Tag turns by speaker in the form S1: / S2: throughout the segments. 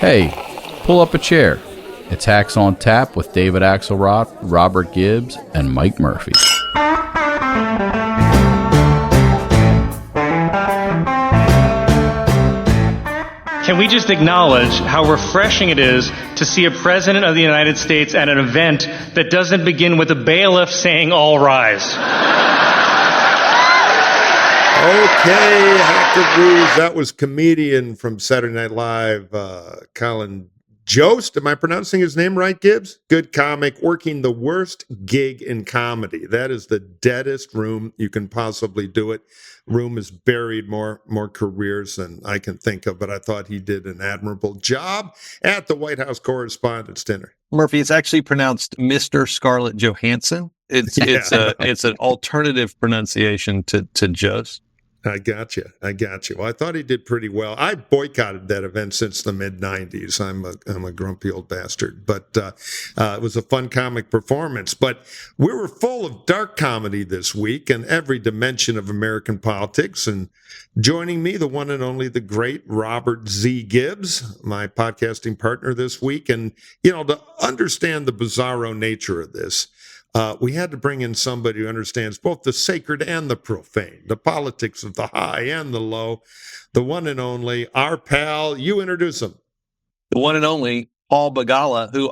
S1: Hey, pull up a chair. It's Hacks on Tap with David Axelrod, Robert Gibbs, and Mike Murphy.
S2: Can we just acknowledge how refreshing it is to see a president of the United States at an event that doesn't begin with a bailiff saying, "All rise"?
S3: Okay, Hackaroos. That was comedian from Saturday Night Live, Colin Jost. Am I pronouncing his name right, Gibbs? Good comic, working the worst gig in comedy. That is the deadest room you can possibly do it. Room has buried more careers than I can think of, but I thought he did an admirable job at the White House Correspondents Dinner.
S4: Murphy, it's actually pronounced Mr. Scarlett Johansson. It's an alternative pronunciation to Jost.
S3: I got you. Well, I thought he did pretty well. I boycotted that event since the mid-'90s. I'm a grumpy old bastard, but it was a fun comic performance. But we were full of dark comedy this week in every dimension of American politics. And joining me, the one and only, the great Robert Z. Gibbs, my podcasting partner this week. And, to understand the bizarro nature of this, we had to bring in somebody who understands both the sacred and the profane, the politics of the high and the low, the one and only, our pal. You introduce him.
S4: The one and only Paul Begala, who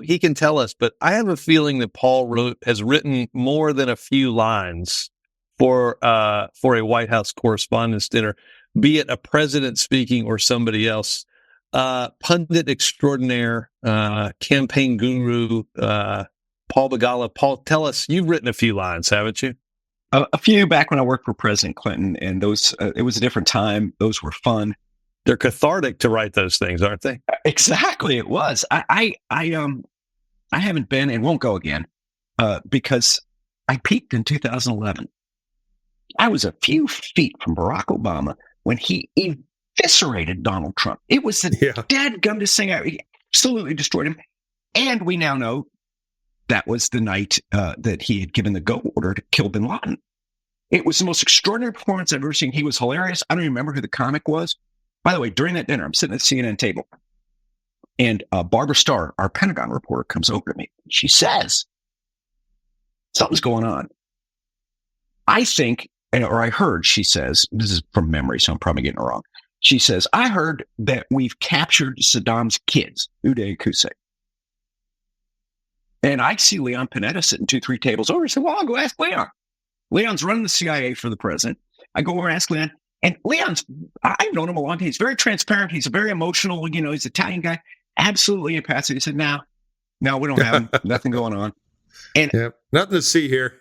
S4: he can tell us, but I have a feeling that Paul has written more than a few lines for a White House Correspondents Dinner, be it a president speaking or somebody else. Pundit extraordinaire, campaign guru, Paul Begala. Paul, tell us, you've written a few lines, haven't you?
S5: A few back when I worked for President Clinton, and those it was a different time. Those were fun.
S4: They're cathartic to write those things, aren't they?
S5: Exactly, it was. I haven't been and won't go again because I peaked in 2011. I was a few feet from Barack Obama when he eviscerated Donald Trump. It was the dadgumdest thing. He absolutely destroyed him, and we now know that was the night that he had given the go order to kill bin Laden. It was the most extraordinary performance I've ever seen. He was hilarious. I don't even remember who the comic was. By the way, during that dinner, I'm sitting at the CNN table, and Barbara Starr, our Pentagon reporter, comes over to me. She says, something's going on. I think, or I heard, she says, this is from memory, so I'm probably getting it wrong. She says, I heard that we've captured Saddam's kids, Uday Qusay. And I see Leon Panetta sitting 2-3 tables over. I said, well, I'll go ask Leon. Leon's running the CIA for the president. I go over and ask Leon. And I've known him a long time. He's very transparent. He's a very emotional, he's an Italian guy. Absolutely impassive. He said, no, we don't have nothing going on. And
S3: nothing to see here.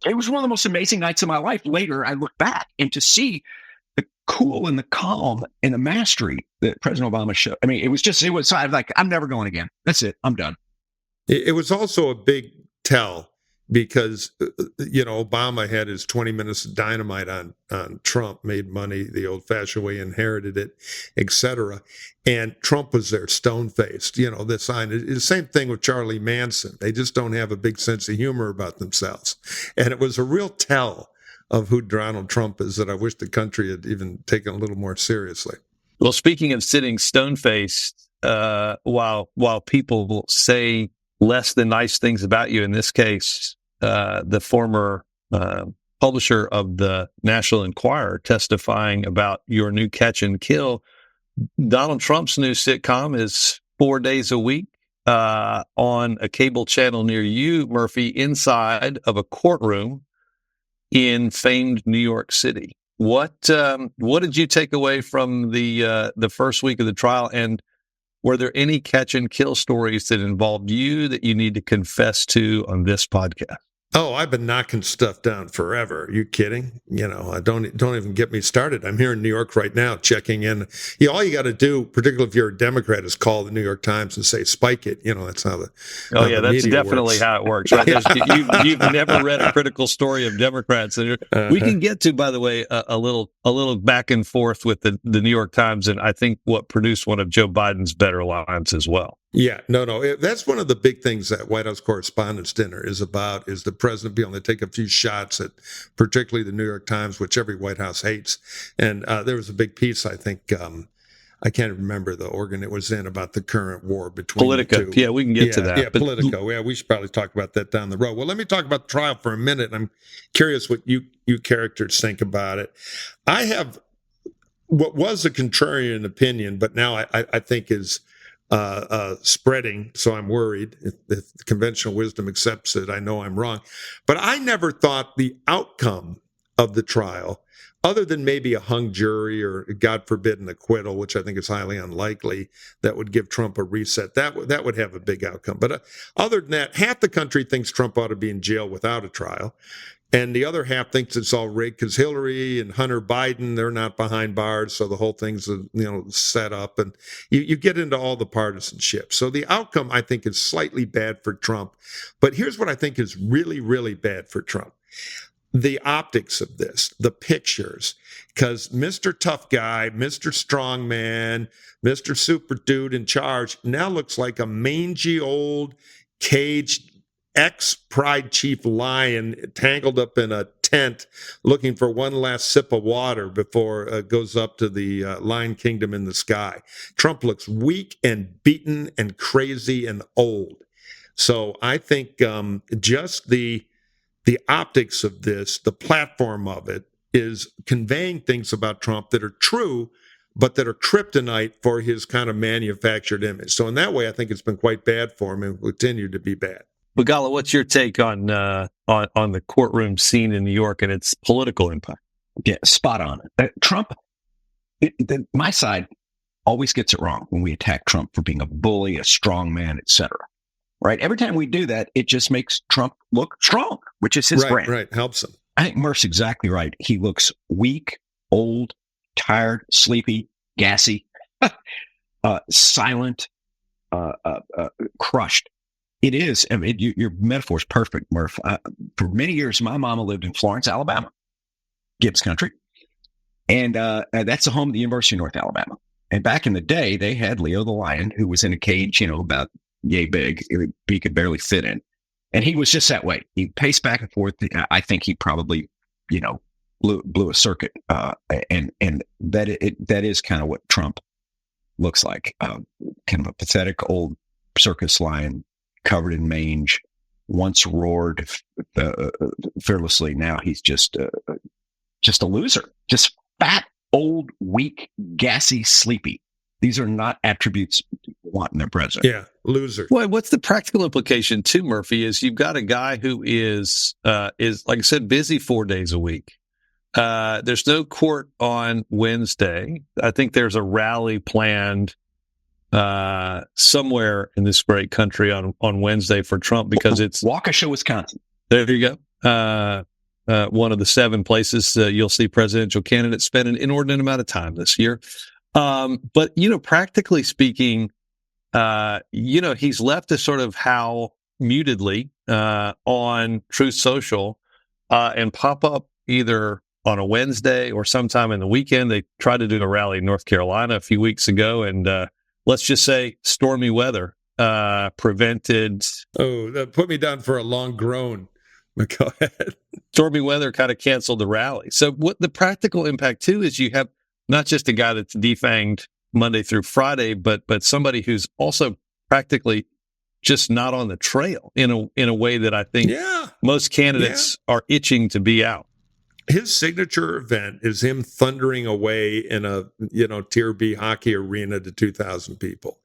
S5: It was one of the most amazing nights of my life. Later, I look back and to see the cool and the calm and the mastery that President Obama showed. I mean, it was so I was like, I'm never going again. That's it. I'm done.
S3: It was also a big tell because, Obama had his 20 minutes of dynamite on Trump, made money the old-fashioned way, inherited it, etc. And Trump was there, stone-faced, the sign. It's the same thing with Charlie Manson. They just don't have a big sense of humor about themselves. And it was a real tell of who Donald Trump is that I wish the country had even taken a little more seriously.
S4: Well, speaking of sitting stone-faced, while people will say less than nice things about you, in this case, the former publisher of the National Enquirer testifying about your new Catch and Kill, Donald Trump's new sitcom is 4 days a week on a cable channel near you, Murphy, inside of a courtroom in famed New York City. What did you take away from the first week of the trial, and were there any catch and kill stories that involved you that you need to confess to on this podcast?
S3: Oh, I've been knocking stuff down forever. Are you kidding? Don't even get me started. I'm here in New York right now checking in. All you got to do, particularly if you're a Democrat, is call the New York Times and say, spike it. That's how
S4: that's definitely how it works. Right? You've never read a critical story of Democrats. We can get to, by the way, a little back and forth with the New York Times, and I think what produced one of Joe Biden's better lines as well.
S3: Yeah, no. That's one of the big things that White House Correspondents Dinner is about, is the president being able to take a few shots at particularly the New York Times, which every White House hates. And there was a big piece, I think, I can't remember the organ it was in about the current war between
S4: Politico.
S3: the two.
S4: Yeah, we can get to that.
S3: Yeah, Politico. Yeah, we should probably talk about that down the road. Well, let me talk about the trial for a minute. I'm curious what you characters think about it. I have what was a contrarian opinion, but now I think is spreading, so I'm worried. If conventional wisdom accepts it, I know I'm wrong. But I never thought the outcome of the trial, other than maybe a hung jury or, God forbid, an acquittal, which I think is highly unlikely, that would give Trump a reset, that would have a big outcome. But other than that, half the country thinks Trump ought to be in jail without a trial. And the other half thinks it's all rigged because Hillary and Hunter Biden, they're not behind bars, so the whole thing's set up. And you get into all the partisanship. So the outcome, I think, is slightly bad for Trump. But here's what I think is really, really bad for Trump. The optics of this, the pictures, because Mr. Tough Guy, Mr. Strong Man, Mr. Super Dude in charge now looks like a mangy old caged ex-Pride Chief lion tangled up in a tent looking for one last sip of water before it goes up to the Lion Kingdom in the sky. Trump looks weak and beaten and crazy and old. So I think just the optics of this, the platform of it, is conveying things about Trump that are true, but that are kryptonite for his kind of manufactured image. So in that way, I think it's been quite bad for him and will continue to be bad.
S4: Begala, what's your take on the courtroom scene in New York and its political impact?
S5: Yeah, spot on. Trump, my side always gets it wrong when we attack Trump for being a bully, a strong man, etc. Right? Every time we do that, it just makes Trump look strong, which is his brand.
S3: Right, helps him.
S5: I think Murph's exactly right. He looks weak, old, tired, sleepy, gassy, silent, crushed. It is. I mean, your metaphor is perfect, Murph. For many years, my mama lived in Florence, Alabama, Gibbs country. And that's the home of the University of North Alabama. And back in the day, they had Leo the lion, who was in a cage, about yay big. He could barely fit in. And he was just that way. He paced back and forth. I think he probably, blew a circuit. And that is kind of what Trump looks like. Kind of a pathetic old circus lion, covered in mange, once roared fearlessly. Now he's just a loser, just fat, old, weak, gassy, sleepy. These are not attributes people want in their president.
S3: Yeah, loser.
S4: Well, what's the practical implication too, Murphy, is you've got a guy who is like I said, busy 4 days a week. There's no court on Wednesday. I think there's a rally planned somewhere in this great country on Wednesday for Trump because it's
S5: Waukesha, Wisconsin.
S4: There you go. One of the 7 places you'll see presidential candidates spend an inordinate amount of time this year. But practically speaking, he's left to sort of howl mutedly on Truth Social and pop up either on a Wednesday or sometime in the weekend. They tried to do a rally in North Carolina a few weeks ago, and let's just say stormy weather prevented.
S3: Oh, that put me down for a long groan. Go ahead.
S4: Stormy weather kind of canceled the rally. So what the practical impact too is you have not just a guy that's defanged Monday through Friday, but somebody who's also practically just not on the trail in a way that I think most candidates are itching to be out.
S3: His signature event is him thundering away in a, Tier B hockey arena to 2,000 people.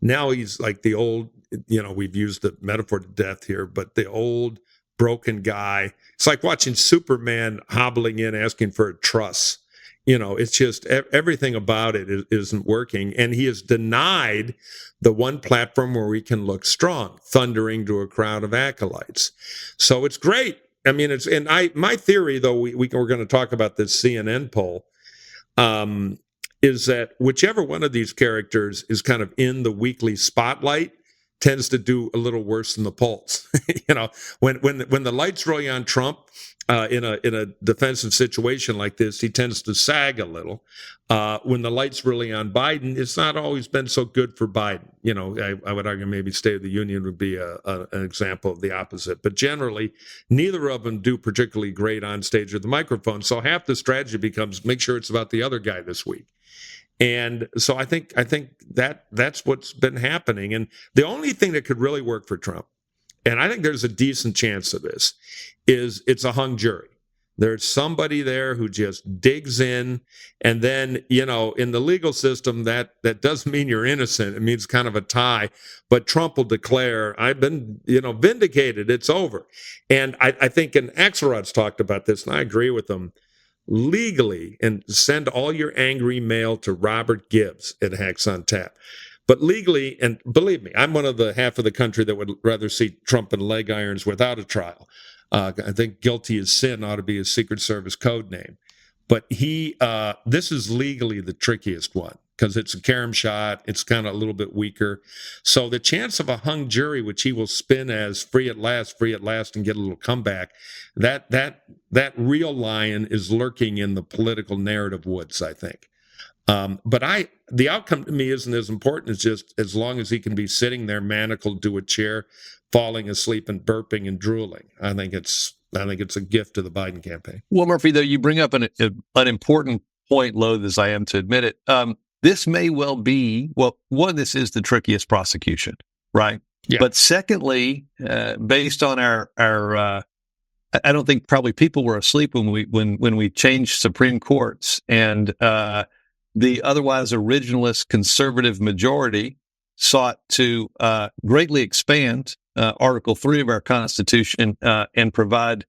S3: Now he's like the old, we've used the metaphor to death here, but the old broken guy. It's like watching Superman hobbling in asking for a truss. It's just everything about it isn't working. And he has denied the one platform where we can look strong, thundering to a crowd of acolytes. So it's great. I mean, my theory, though, we're going to talk about this CNN poll, is that whichever one of these characters is kind of in the weekly spotlight tends to do a little worse than the polls. When the light's really on Trump in a defensive situation like this, he tends to sag a little. When the light's really on Biden, it's not always been so good for Biden. I would argue maybe State of the Union would be an example of the opposite. But generally, neither of them do particularly great on stage or the microphone. So half the strategy becomes make sure it's about the other guy this week. And so I think that's what's been happening. And the only thing that could really work for Trump, and I think there's a decent chance of this, is it's a hung jury. There's somebody there who just digs in, and then, in the legal system, that doesn't mean you're innocent. It means kind of a tie. But Trump will declare, I've been, vindicated. It's over. And I think, and Axelrod's talked about this, and I agree with him, legally, and send all your angry mail to Robert Gibbs at Hacks on Tap. But legally, and believe me, I'm one of the half of the country that would rather see Trump in leg irons without a trial. I think guilty as sin ought to be his Secret Service code name. But this is legally the trickiest one because it's a carom shot. It's kind of a little bit weaker. So the chance of a hung jury, which he will spin as free at last, and get a little comeback, that real lion is lurking in the political narrative woods, I think. But the outcome to me isn't as important as just as long as he can be sitting there manacled to a chair, falling asleep and burping and drooling. I think it's a gift to the Biden campaign.
S4: Well, Murphy, though, you bring up an important point, loath as I am to admit it. This may well be, one, this is the trickiest prosecution, right?
S3: Yeah.
S4: But secondly, based on our I don't think probably people were asleep when we changed Supreme Courts, and the otherwise originalist conservative majority sought to greatly expand Article 3 of our Constitution and provide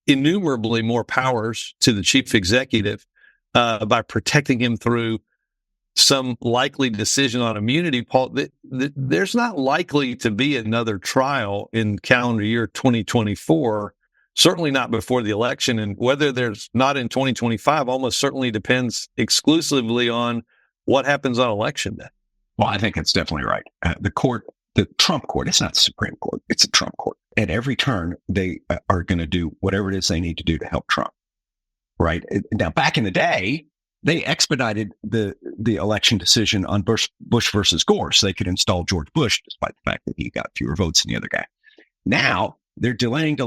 S4: innumerably more powers to the chief executive by protecting him through some likely decision on immunity. Paul, there's not likely to be another trial in calendar year 2024, certainly not before the election. And whether there's not in 2025 almost certainly depends exclusively on what happens on election day.
S5: Well, I think it's definitely right. The Trump court, it's not the Supreme Court, it's the Trump court. At every turn, they are going to do whatever it is they need to do to help Trump. Right. Now, back in the day, they expedited the election decision on Bush versus Gore so they could install George Bush, despite the fact that he got fewer votes than the other guy. Now they're delaying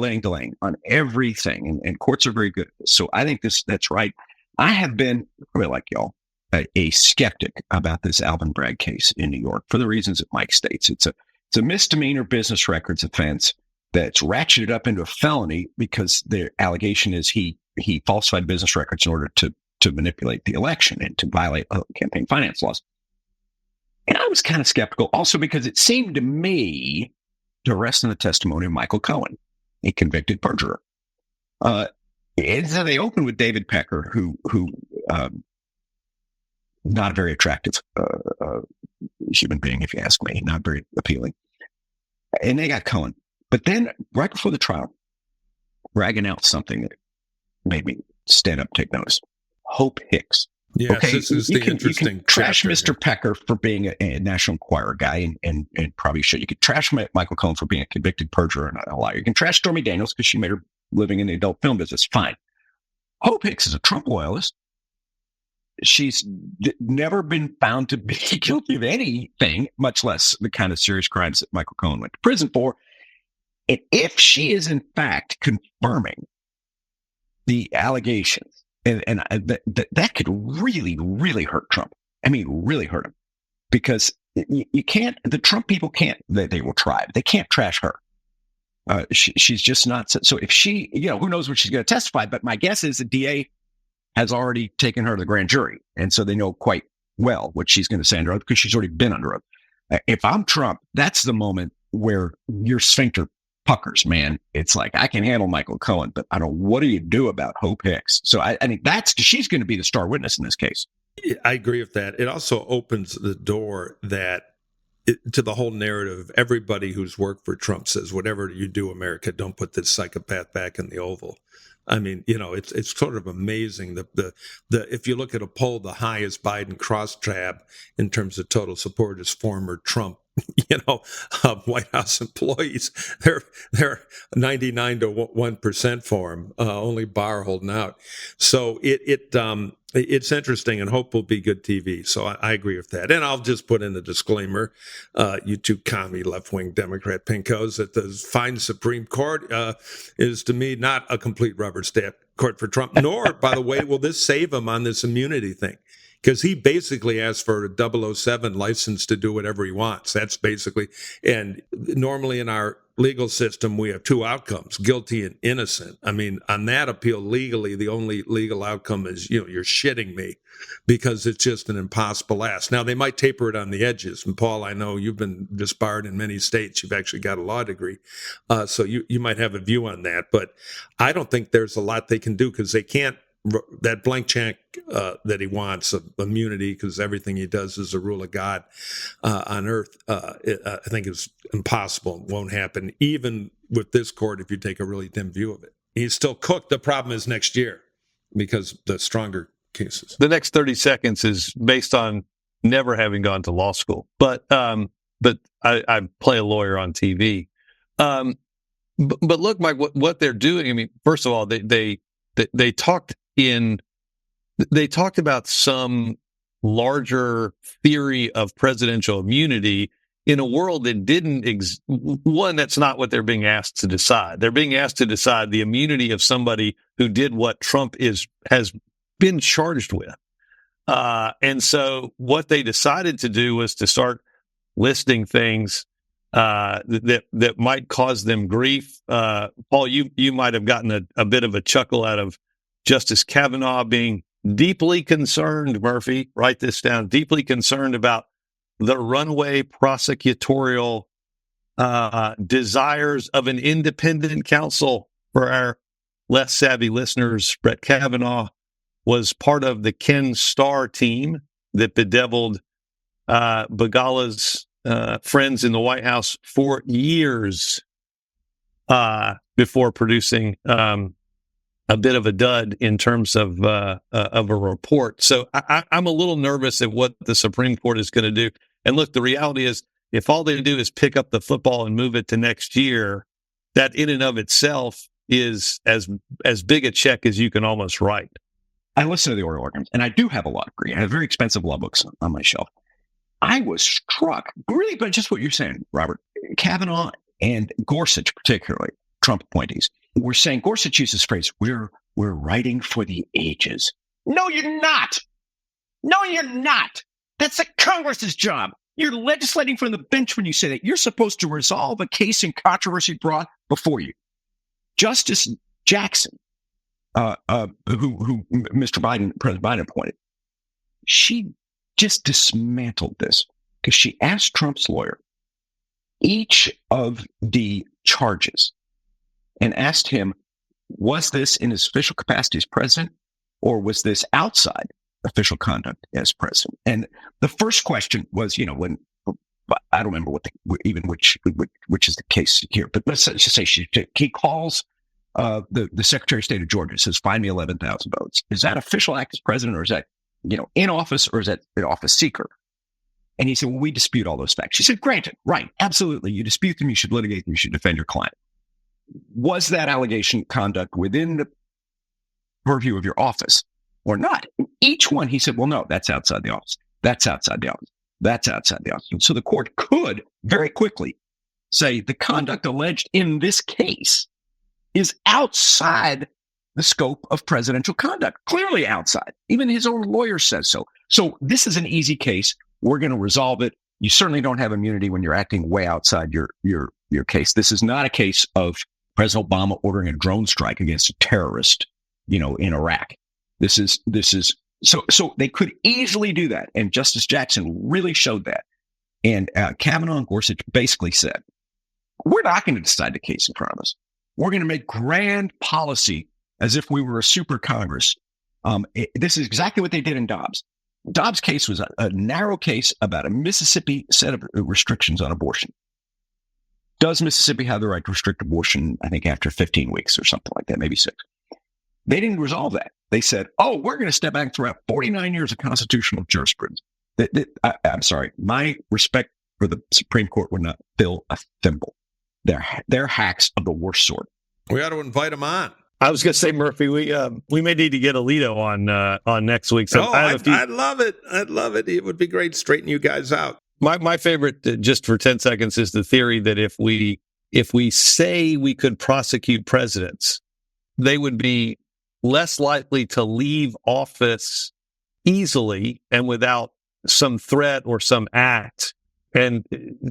S5: on everything, and courts are very good at this. So I think that's right. I have been, probably like y'all, a skeptic about this Alvin Bragg case in New York for the reasons that Mike states. It's a misdemeanor business records offense that's ratcheted up into a felony because the allegation is he falsified business records in order to manipulate the election and to violate campaign finance laws. And I was kind of skeptical also because it seemed to me to rest on the testimony of Michael Cohen, a convicted perjurer. So they opened with David Pecker, who not a very attractive human being, if you ask me, not very appealing. And they got Cohen. But then right before the trial, Bragg announced something that made me stand up and take notice. Hope Hicks.
S3: Yes,
S5: okay,
S3: this is the interesting.
S5: You can trash Mr. Pecker for being a National Enquirer guy, and probably should. You could trash Michael Cohen for being a convicted perjurer and a liar. You can trash Stormy Daniels because she made her living in the adult film business. Fine. Hope Hicks is a Trump loyalist. She's never been found to be guilty of anything, much less the kind of serious crimes that Michael Cohen went to prison for. And if she is in fact confirming the allegations, and that could really, really hurt Trump. I mean, really hurt him, because you can't. The Trump people can't. They will try. They can't trash her. She's just not. So if she, who knows what she's going to testify? But my guess is the DA has already taken her to the grand jury, and so they know quite well what she's going to say under oath because she's already been under oath. If I'm Trump, that's the moment where your sphincter puckers, man. It's like, I can handle Michael Cohen, but I don't. What do you do about Hope Hicks? So I think she's going to be the star witness in this case.
S3: I agree with that. It also opens the door to the whole narrative. Everybody who's worked for Trump says, whatever you do, America, don't put this psychopath back in the Oval. I mean, it's sort of amazing. The if you look at a poll, the highest Biden crosstab in terms of total support is former Trump, White House employees. They're 99 to 1% for him. Only Barr holding out. So it's interesting, and hope will be good TV. So I agree with that. And I'll just put in a disclaimer, you two commie left-wing Democrat pinkos, that the fine Supreme Court is, to me, not a complete rubber stamp court for Trump, nor, by the way, will this save him on this immunity thing. because he basically asked for a 007 license to do whatever he wants. That's basically, and normally in our legal system, we have two outcomes, guilty and innocent. I mean, on that appeal legally, the only legal outcome is, you're shitting me, because it's just an impossible ask. Now, they might taper it on the edges. And Paul, I know you've been disbarred in many states. You've actually got a law degree. So you might have a view on that. But I don't think there's a lot they can do, because they can't, that blank check that he wants of immunity, because everything he does is a rule of God on earth, I think is impossible. It won't happen, even with this court, if you take a really dim view of it. He's still cooked. The problem is next year, because the stronger cases.
S4: The next 30 seconds is based on never having gone to law school, but I play a lawyer on TV. But look, Mike, what they're doing. I mean, first of all, they talked about some larger theory of presidential immunity in a world that didn't one, that's not what they're being asked to decide. They're being asked to decide the immunity of somebody who did what Trump has been charged with. And so what they decided to do was to start listing things that might cause them grief. Paul, you might have gotten a bit of a chuckle out of Justice Kavanaugh being deeply concerned, Murphy, write this down, deeply concerned about the runaway prosecutorial desires of an independent counsel. For our less savvy listeners, Brett Kavanaugh was part of the Ken Starr team that bedeviled Begala's friends in the White House for years before producing a bit of a dud in terms of a report. So I'm a little nervous at what the Supreme Court is going to do. And look, the reality is, if all they do is pick up the football and move it to next year, that in and of itself is as big a check as you can almost write.
S5: I listen to the oral arguments, and I do have a law degree. I have very expensive law books on my shelf. I was struck, really, by just what you're saying, Robert. Kavanaugh and Gorsuch, particularly, Trump appointees, were saying, Gorsuch uses this phrase, we're writing for the ages. No, you're not. No, you're not. That's the Congress's job. You're legislating from the bench when you say that. You're supposed to resolve a case in controversy brought before you. Justice Jackson, who President Biden appointed, she just dismantled this because she asked Trump's lawyer each of the charges and asked him, was this in his official capacity as president, or was this outside official conduct as president? And the first question was, when I don't remember which is the case here, but let's just say he calls the Secretary of State of Georgia, says, find me 11,000 votes. Is that official act as president, or is that in office, or is that an office seeker? And he said, well, we dispute all those facts. She said, granted, right, absolutely. You dispute them, you should litigate them, you should defend your client. Was that allegation conduct within the purview of your office or not? And each one, he said, well, no, that's outside the office. That's outside the office. That's outside the office. And so the court could very quickly say the conduct alleged in this case is outside the scope of presidential conduct, clearly outside. Even his own lawyer says so. So this is an easy case. We're going to resolve it. You certainly don't have immunity when you're acting way outside your case. This is not a case of President Obama ordering a drone strike against a terrorist, in Iraq. This is so they could easily do that. And Justice Jackson really showed that. And Kavanaugh and Gorsuch basically said, we're not going to decide the case in front of us. We're going to make grand policy as if we were a super Congress. This is exactly what they did in Dobbs. Dobbs' case was a narrow case about a Mississippi set of restrictions on abortion. Does Mississippi have the right to restrict abortion, I think, after 15 weeks or something like that, maybe 6? They didn't resolve that. They said, we're going to step back and throw out 49 years of constitutional jurisprudence. I'm sorry. My respect for the Supreme Court would not fill a thimble. They're hacks of the worst sort.
S3: We ought to invite them on.
S4: I was going to say, Murphy, we may need to get Alito on next week. So
S3: I'd love it. I'd love it. It would be great. Straighten you guys out.
S4: My favorite, just for 10 seconds, is the theory that if we say we could prosecute presidents, they would be less likely to leave office easily and without some threat or some act. And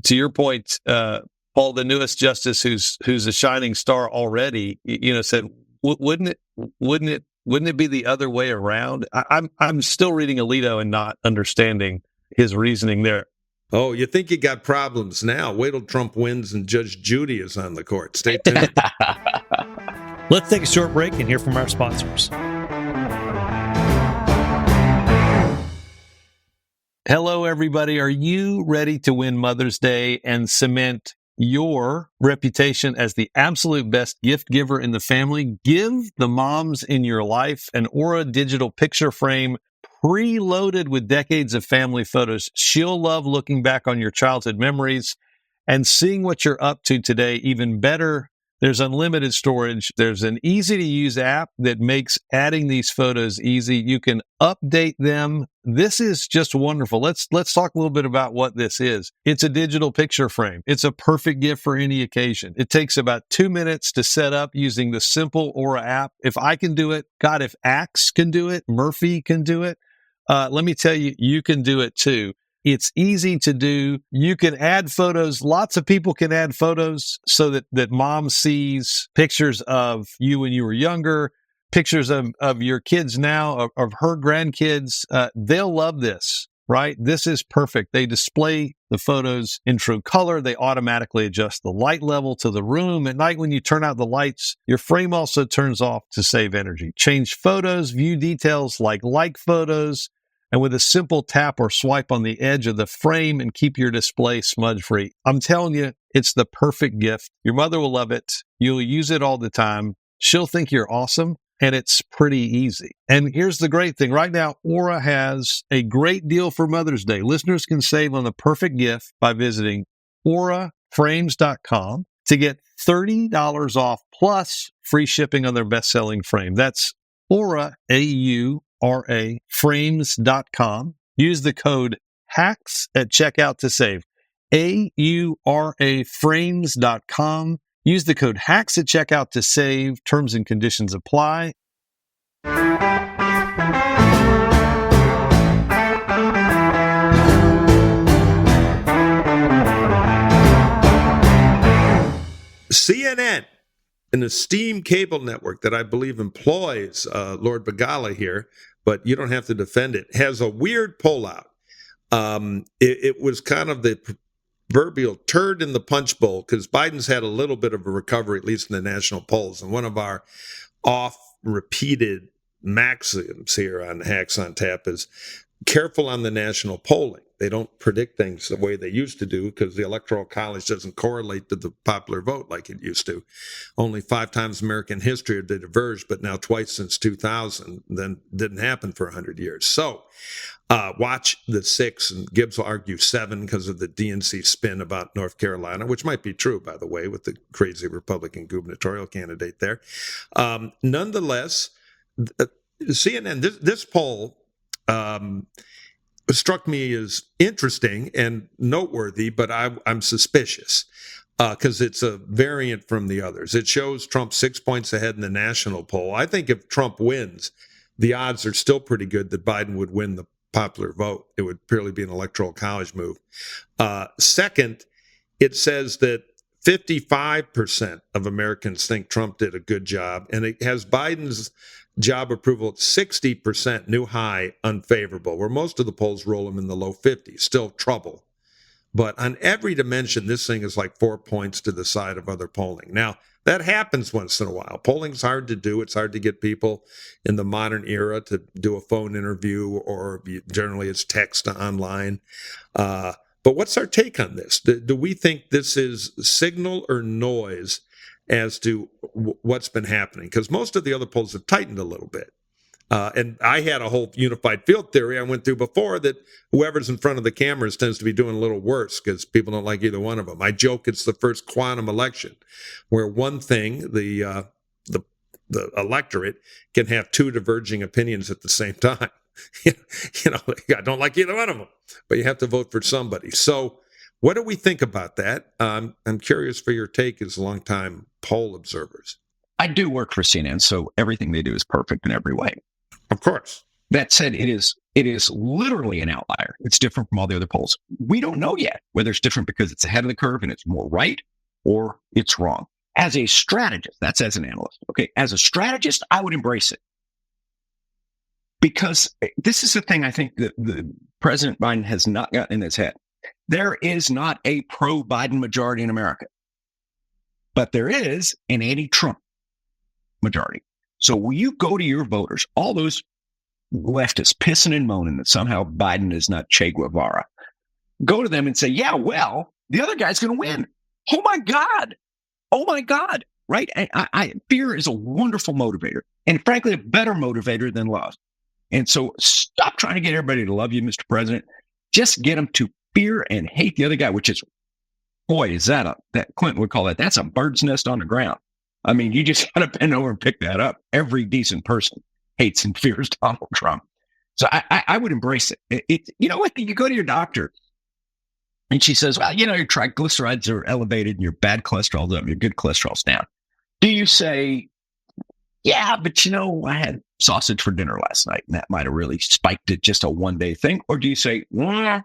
S4: to your point, Paul, the newest justice who's a shining star already, said, wouldn't it be the other way around? I'm still reading Alito and not understanding his reasoning there.
S3: Oh, you think you got problems now? Wait till Trump wins and Judge Judy is on the court. Stay tuned.
S6: Let's take a short break and hear from our sponsors.
S4: Hello, everybody. Are you ready to win Mother's Day and cement your reputation as the absolute best gift giver in the family? Give the moms in your life an Aura digital picture frame preloaded with decades of family photos. She'll love looking back on your childhood memories and seeing what you're up to today. Even better, there's unlimited storage. There's an easy-to-use app that makes adding these photos easy. You can update them. This is just wonderful. Let's talk a little bit about what this is. It's a digital picture frame. It's a perfect gift for any occasion. It takes about 2 minutes to set up using the simple Aura app. If I can do it, God, if Axe can do it, Murphy can do it, let me tell you, you can do it too. It's easy to do. You can add photos. Lots of people can add photos so that mom sees pictures of you when you were younger, pictures of your kids now, of her grandkids. They'll love this, right? This is perfect. They display the photos in true color. They automatically adjust the light level to the room. At night, when you turn out the lights, your frame also turns off to save energy. Change photos, view details like photos, and with a simple tap or swipe on the edge of the frame and keep your display smudge-free. I'm telling you, it's the perfect gift. Your mother will love it. You'll use it all the time. She'll think you're awesome, and it's pretty easy. And here's the great thing. Right now, Aura has a great deal for Mother's Day. Listeners can save on the perfect gift by visiting auraframes.com to get $30 off plus free shipping on their best-selling frame. That's Aura, AURA, frames.com. Use the code HACKS at checkout to save. AURA, frames.com. Use the code HACKS at checkout to save. Terms and conditions apply.
S3: CNN, an esteemed cable network that I believe employs Lord Begala here, but you don't have to defend it, has a weird pullout. It was kind of the proverbial turd in the punch bowl because Biden's had a little bit of a recovery, at least in the national polls. And one of our oft-repeated maxims here on Hacks on Tap is careful on the national polling. They don't predict things the way they used to do because the Electoral College doesn't correlate to the popular vote like it used to. Only 5 times in American history have they diverged, but now twice since 2000. Then didn't happen for 100 years. So watch the 6, and Gibbs will argue 7 because of the DNC spin about North Carolina, which might be true, by the way, with the crazy Republican gubernatorial candidate there. Nonetheless, CNN, this poll struck me as interesting and noteworthy, but I'm suspicious because it's a variant from the others. It shows Trump 6 points ahead in the national poll. I think if Trump wins, the odds are still pretty good that Biden would win the popular vote. It would purely be an electoral college move. Second, it says that 55% of Americans think Trump did a good job, and it has Biden's job approval at 60%, new high, unfavorable, where most of the polls roll him in the low 50s, still trouble. But on every dimension, this thing is like 4 points to the side of other polling. Now, that happens once in a while. Polling's hard to do. It's hard to get people in the modern era to do a phone interview, or generally it's text online. But what's our take on this? Do we think this is signal or noise as to what's been happening? Because most of the other polls have tightened a little bit. And I had a whole unified field theory I went through before that whoever's in front of the cameras tends to be doing a little worse because people don't like either one of them. I joke it's the first quantum election where one thing, the electorate, can have 2 diverging opinions at the same time. I don't like either one of them, but you have to vote for somebody. So what do we think about that? I'm curious for your take as longtime poll observers.
S5: I do work for CNN, so everything they do is perfect in every way.
S3: Of course.
S5: That said, it It is literally an outlier. It's different from all the other polls. We don't know yet whether it's different because it's ahead of the curve and it's more right or it's wrong. As a strategist, that's as an analyst. Okay. As a strategist, I would embrace it. Because this is the thing I think that the President Biden has not gotten in his head. There is not a pro-Biden majority in America, but there is an anti-Trump majority. So when you go to your voters, all those leftists pissing and moaning that somehow Biden is not Che Guevara, go to them and say, yeah, well, the other guy's going to win. Oh my God. Oh my God. Right? Fear is a wonderful motivator, and frankly, a better motivator than love. And so stop trying to get everybody to love you, Mr. President. Just get them to fear and hate the other guy, which is, boy, is that Clinton would call that's a bird's nest on the ground. I mean, you just got to bend over and pick that up. Every decent person hates and fears Donald Trump. So I would embrace it. You know what? You go to your doctor and she says, well, your triglycerides are elevated and your bad cholesterol's up, your good cholesterol's down. Do you say, yeah, but I had sausage for dinner last night and that might have really spiked it, just a one-day thing? Or do you say, all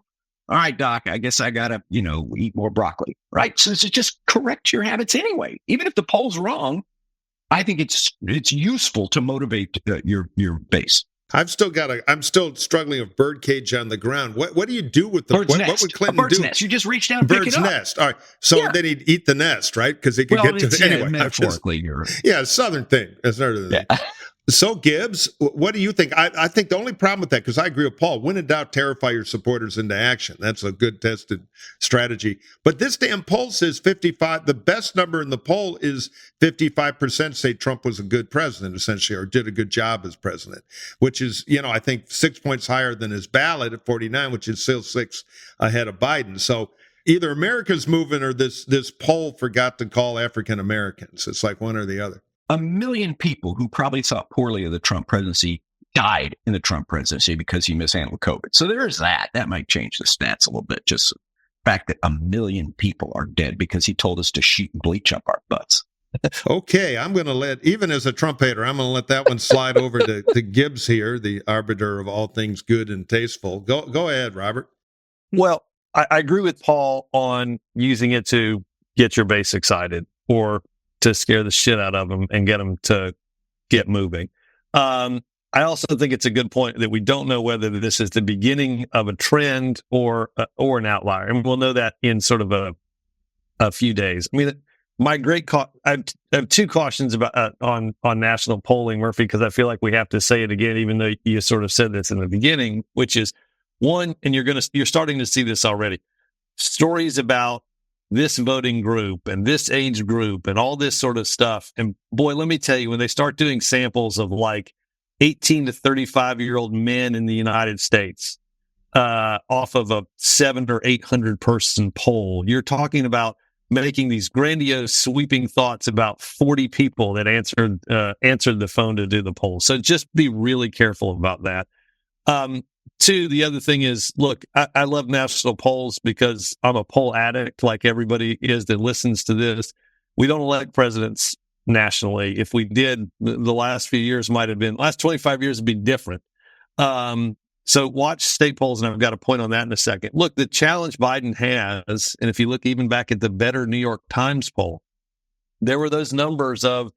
S5: right, doc, I guess I got to, eat more broccoli, right? So just correct your habits anyway. Even if the poll's wrong, I think it's useful to motivate your base.
S3: I'm still struggling with birdcage on the ground. What do you do with the
S5: bird's nest?
S3: What would Clinton do?
S5: Bird's nest. You just reach down and pick it up.
S3: Bird's nest. All right. So then he'd eat the nest, right? Because he could get to it anyway.
S5: Metaphorically,
S3: Southern thing. That's another thing. Yeah. So Gibbs, what do you think? I think the only problem with that, because I agree with Paul, when in doubt, terrify your supporters into action. That's a good tested strategy. But this damn poll says 55. The best number in the poll is 55% say Trump was a good president, essentially, or did a good job as president, which is, I think 6 points higher than his ballot at 49, which is still 6 ahead of Biden. So either America's moving or this poll forgot to call African Americans. It's like one or the other.
S5: 1 million people who probably thought poorly of the Trump presidency died in the Trump presidency because he mishandled COVID. So there is that. That might change the stats a little bit. Just the fact that 1 million people are dead because he told us to shoot and bleach up our butts.
S3: Okay, I'm going to even as a Trump hater, I'm going to let that one slide over to Gibbs here, the arbiter of all things good and tasteful. Go ahead, Robert.
S4: Well, I agree with Paul on using it to get your base excited or to scare the shit out of them and get them to get moving. I also think it's a good point that we don't know whether this is the beginning of a trend or an outlier, and we'll know that in sort of a few days. I mean, I have two cautions about on national polling, Murphy, because I feel like we have to say it again, even though you sort of said this in the beginning, which is one, and you're starting to see this already. Stories about this voting group and this age group and all this sort of stuff. And boy, let me tell you, when they start doing samples of like 18 to 35-year-old men in the United States off of a 700 or 800 person poll, you're talking about making these grandiose, sweeping thoughts about 40 people that answered the phone to do the poll. So just be really careful about that. Two, the other thing is, look, I love national polls because I'm a poll addict like everybody is that listens to this. We don't elect presidents nationally. If we did, the last few years last 25 years would be different. So watch state polls, and I've got a point on that in a second. Look, the challenge Biden has, and if you look even back at the Better New York Times poll, there were those numbers of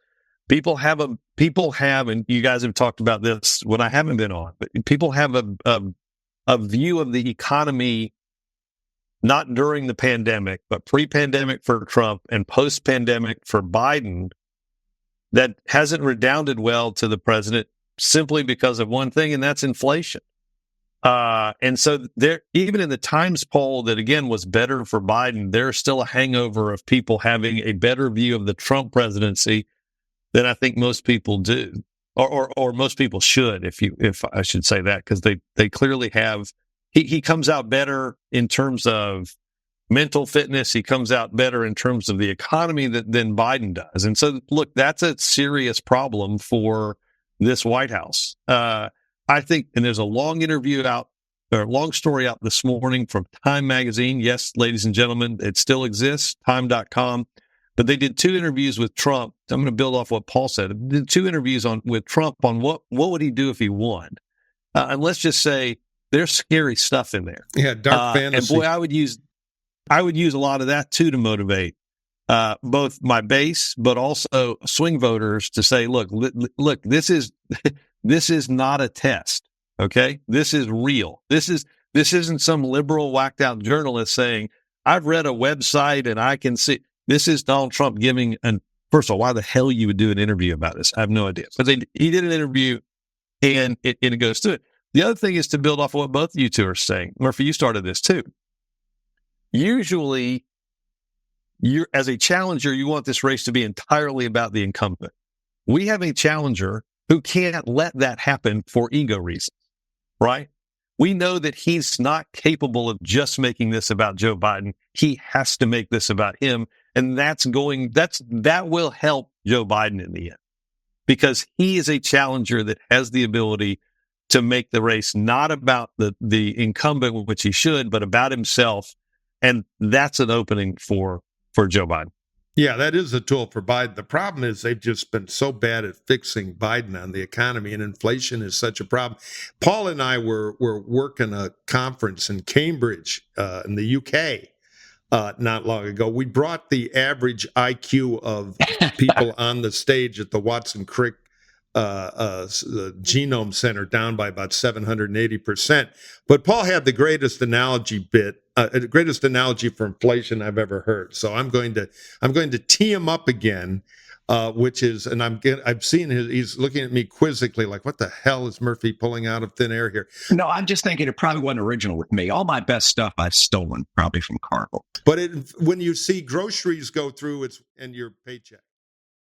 S4: people have, and you guys have talked about this when I haven't been on, but people have a view of the economy, not during the pandemic, but pre-pandemic for Trump and post-pandemic for Biden, that hasn't redounded well to the president simply because of one thing, and that's inflation. And so there, even in the Times poll that again was better for Biden, there's still a hangover of people having a better view of the Trump presidency than I think most people do, or most people should, if I should say that, because they clearly have. He comes out better in terms of mental fitness. He comes out better in terms of the economy than Biden does. And so, look, that's a serious problem for this White House. I think, and there's a long story out this morning from Time Magazine. Yes, ladies and gentlemen, it still exists, time.com. But they did 2 interviews with Trump. I'm going to build off what Paul said. Did 2 interviews with Trump on what would he do if he won. And let's just say there's scary stuff in there.
S3: Yeah, dark fantasy.
S4: And boy, I would use a lot of that too to motivate both my base, but also swing voters to say, look, this is not a test. Okay, this is real. This isn't some liberal whacked out journalist saying, I've read a website and I can see. This is Donald Trump giving first of all, why the hell you would do an interview about this? I have no idea. But he did an interview and it goes through it. The other thing is to build off of what both of you two are saying. Murphy, you started this too. Usually, as a challenger, you want this race to be entirely about the incumbent. We have a challenger who can't let that happen for ego reasons, right? We know that he's not capable of just making this about Joe Biden. He has to make this about him. And that will help Joe Biden in the end, because he is a challenger that has the ability to make the race not about the incumbent, which he should, but about himself. And that's an opening for Joe Biden.
S3: Yeah, that is a tool for Biden. The problem is they've just been so bad at fixing Biden on the economy, and inflation is such a problem. Paul and I were working a conference in Cambridge in the UK not long ago. We brought the average IQ of people on the stage at the Watson Crick the Genome Center down by about 780%. But Paul had the greatest analogy for inflation I've ever heard. So I'm going to tee him up again, which is, and I've seen he's looking at me quizzically like, what the hell is Murphy pulling out of thin air here?
S5: No, I'm just thinking it probably wasn't original with me. All my best stuff I've stolen, probably from Cargill.
S3: But when you see groceries go through, and your paycheck.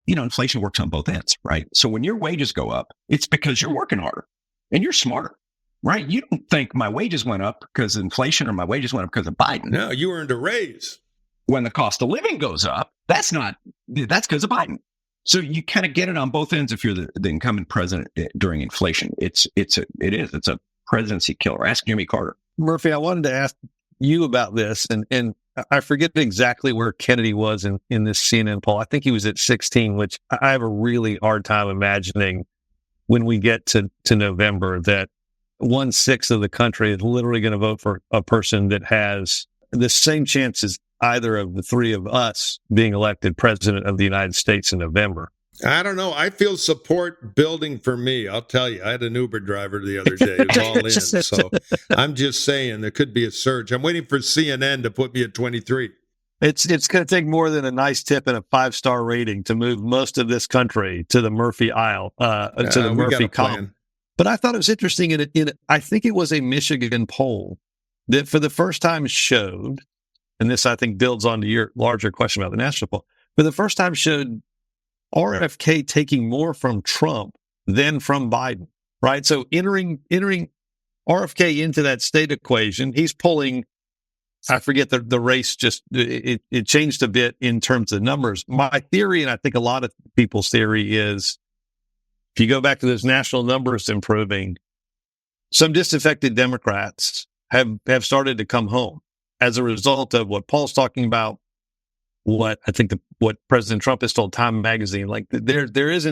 S5: Inflation works on both ends, right? So when your wages go up, it's because you're working harder and you're smarter, right? You don't think my wages went up because of inflation or my wages went up because of Biden.
S3: No, you earned a raise.
S5: When the cost of living goes up, that's because of Biden. So you kind of get it on both ends if you're the incumbent president during inflation. It's a presidency killer. Ask Jimmy Carter.
S4: Murphy, I wanted to ask you about this, and I forget exactly where Kennedy was in this CNN poll. I think he was at 16, which I have a really hard time imagining when we get to November that 1/6 of the country is literally going to vote for a person that has the same chance as either of the three of us being elected president of the United States in November.
S3: I don't know. I feel support building for me. I'll tell you, I had an Uber driver the other day. It's all in. So I'm just saying there could be a surge. I'm waiting for CNN to put me at 23.
S4: It's going to take more than a nice tip and a 5-star rating to move most of this country to the Murphy aisle, to the Murphy column. But I thought it was interesting. I think it was a Michigan poll that for the first time showed, and this I think builds onto your larger question about the national poll, for the first time showed RFK taking more from Trump than from Biden, right? So entering RFK into that state equation, he's pulling, I forget the race, just it changed a bit in terms of numbers. My theory, and I think a lot of people's theory, is if you go back to those national numbers improving, some disaffected Democrats have started to come home as a result of what Paul's talking about, what President Trump has told Time Magazine. Like there is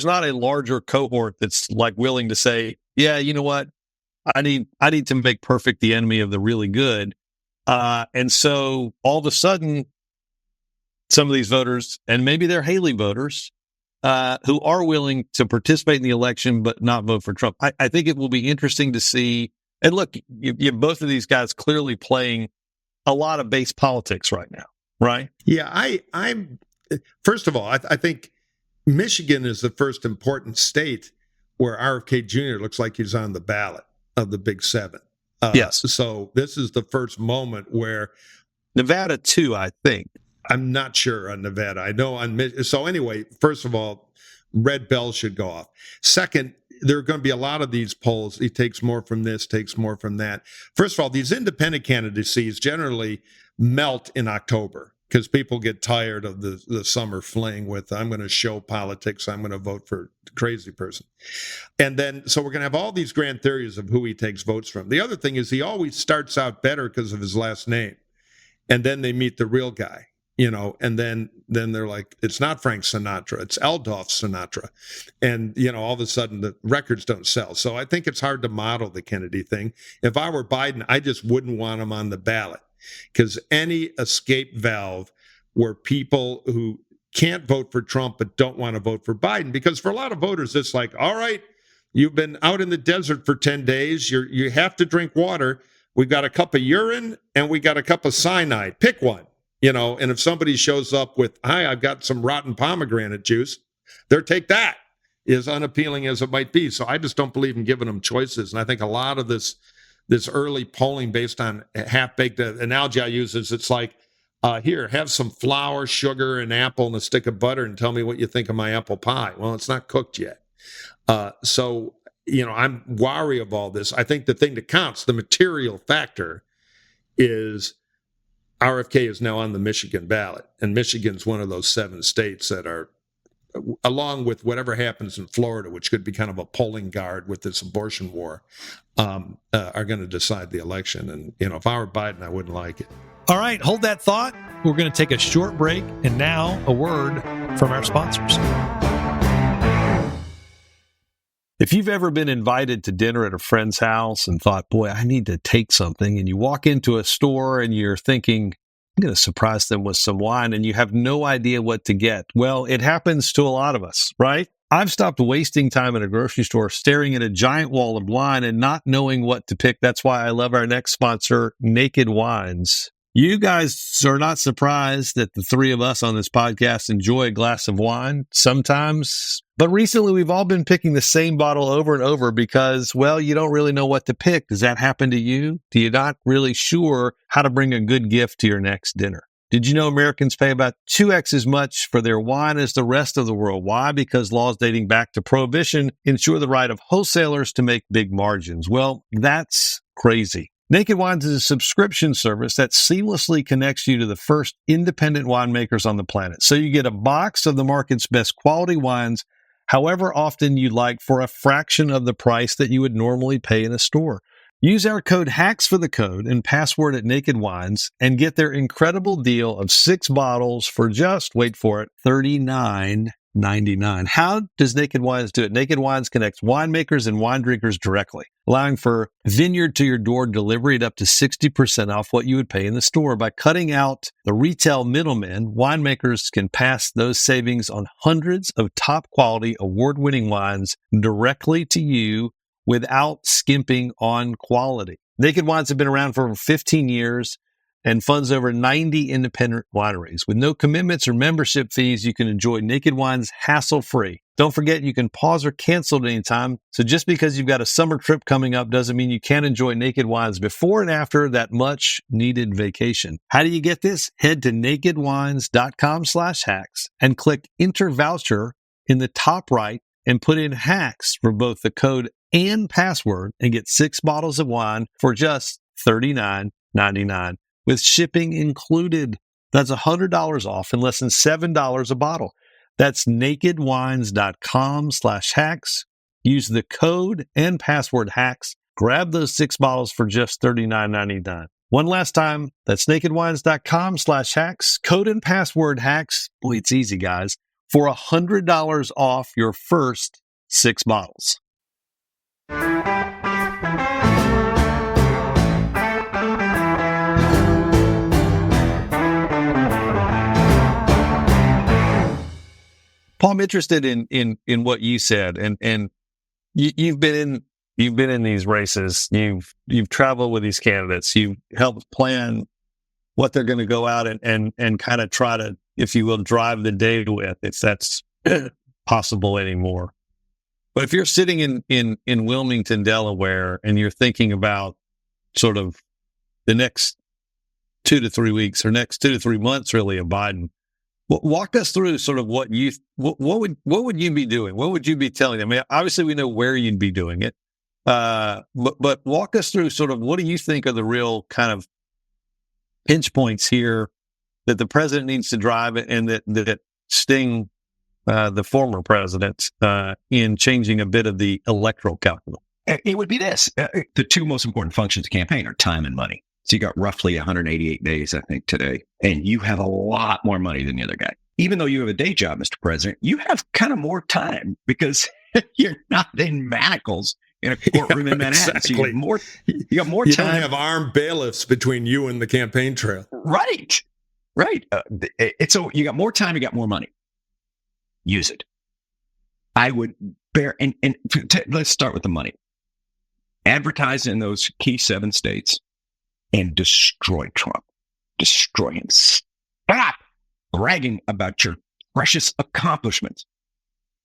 S4: not a larger cohort that's like willing to say, yeah, you know what, I need to make perfect the enemy of the really good. And so all of a sudden, some of these voters, and maybe they're Haley voters, who are willing to participate in the election but not vote for Trump. I think it will be interesting to see. And look, you both of these guys clearly playing a lot of base politics right now. Right. Yeah.
S3: I'm first of all, I think Michigan is the first important state where RFK Jr. looks like he's on the ballot of the Big Seven.
S4: Yes.
S3: So this is the first moment where
S4: Nevada too, I think.
S3: I'm not sure on Nevada. I know on. So anyway, first of all, red bells should go off. Second, there are going to be a lot of these polls. He takes more from this, takes more from that. First of all, these independent candidacies generally melt in October because people get tired of the summer fling with, I'm going to show politics, I'm going to vote for a crazy person. And then, so we're going to have all these grand theories of who he takes votes from. The other thing is he always starts out better because of his last name. And then they meet the real guy. and then they're like, it's not Frank Sinatra, it's Adolph Sinatra. And, all of a sudden the records don't sell. So I think it's hard to model the Kennedy thing. If I were Biden, I just wouldn't want him on the ballot, because any escape valve where people who can't vote for Trump but don't want to vote for Biden, because for a lot of voters, it's like, all right, you've been out in the desert for 10 days. You have to drink water. We got a cup of urine and we got a cup of cyanide. Pick one. And if somebody shows up with, hi, I've got some rotten pomegranate juice, they'll take that, as unappealing as it might be. So I just don't believe in giving them choices. And I think a lot of this early polling based on half-baked analogy I use is, it's like, here, have some flour, sugar, an apple, and a stick of butter, and tell me what you think of my apple pie. Well, it's not cooked yet. So I'm wary of all this. I think the thing that counts, the material factor, is RFK is now on the Michigan ballot, and Michigan's one of those 7 states that are, along with whatever happens in Florida, which could be kind of a polling guard with this abortion war, are going to decide the election. And, if I were Biden, I wouldn't like it.
S6: All right, hold that thought. We're going to take a short break, and now a word from our sponsors.
S4: If you've ever been invited to dinner at a friend's house and thought, boy, I need to take something, and you walk into a store and you're thinking, I'm going to surprise them with some wine, and you have no idea what to get. Well, it happens to a lot of us, right? I've stopped wasting time in a grocery store staring at a giant wall of wine and not knowing what to pick. That's why I love our next sponsor, Naked Wines. You guys are not surprised that the 3 of us on this podcast enjoy a glass of wine sometimes. But recently, we've all been picking the same bottle over and over because, well, you don't really know what to pick. Does that happen to you? Do you not really sure how to bring a good gift to your next dinner? Did you know Americans pay about 2x as much for their wine as the rest of the world? Why? Because laws dating back to Prohibition ensure the right of wholesalers to make big margins. Well, that's crazy. Naked Wines is a subscription service that seamlessly connects you to the first independent winemakers on the planet. So you get a box of the market's best quality wines, however often you like, for a fraction of the price that you would normally pay in a store. Use our code HACKS for the code and password at Naked Wines and get their incredible deal of 6 bottles for just, wait for it, $39.99. How does Naked Wines do it? Naked Wines connects winemakers and wine drinkers directly, allowing for vineyard-to-your-door delivery at up to 60% off what you would pay in the store. By cutting out the retail middlemen, winemakers can pass those savings on hundreds of top-quality, award-winning wines directly to you without skimping on quality. Naked Wines have been around for over 15 years and funds over 90 independent wineries. With no commitments or membership fees, you can enjoy Naked Wines hassle-free. Don't forget, you can pause or cancel at any time. So just because you've got a summer trip coming up doesn't mean you can't enjoy Naked Wines before and after that much-needed vacation. How do you get this? Head to nakedwines.com/hacks and click Enter Voucher in the top right and put in HACKS for both the code and password and get 6 bottles of wine for just $39.99 with shipping included. That's $100 off and less than $7 a bottle. That's nakedwines.com/hacks. Use the code and password HACKS. Grab those 6 bottles for just $39.99. One last time, that's nakedwines.com/hacks. Code and password HACKS. Boy, it's easy, guys. For $100 off your first 6 bottles. Paul, I'm interested in what you said, and you've been in these races. You've traveled with these candidates. You've helped plan what they're going to go out and kind of try to, if you will, drive the day with, if that's possible anymore. But if you're sitting in Wilmington, Delaware, and you're thinking about sort of the next 2 to 3 weeks or next 2 to 3 months, really, of Biden, walk us through sort of what would you be doing? What would you be telling them? I mean, obviously, we know where you'd be doing it, but walk us through sort of what do you think are the real kind of pinch points here that the president needs to drive and that sting the former president in changing a bit of the electoral calculus?
S5: It would be this. The 2 most important functions of campaign are time and money. So you got roughly 188 days, I think, today. And you have a lot more money than the other guy. Even though you have a day job, Mr. President, you have kind of more time because you're not in manacles in a courtroom in Manhattan.
S3: Exactly.
S5: So you got more
S3: You
S5: time.
S3: don't have armed bailiffs between you and the campaign trail.
S5: Right. So you got more time, you got more money. Use it. I would bear, let's start with the money. Advertise in those key 7 states and destroy Trump. Destroy him. Stop bragging about your precious accomplishments.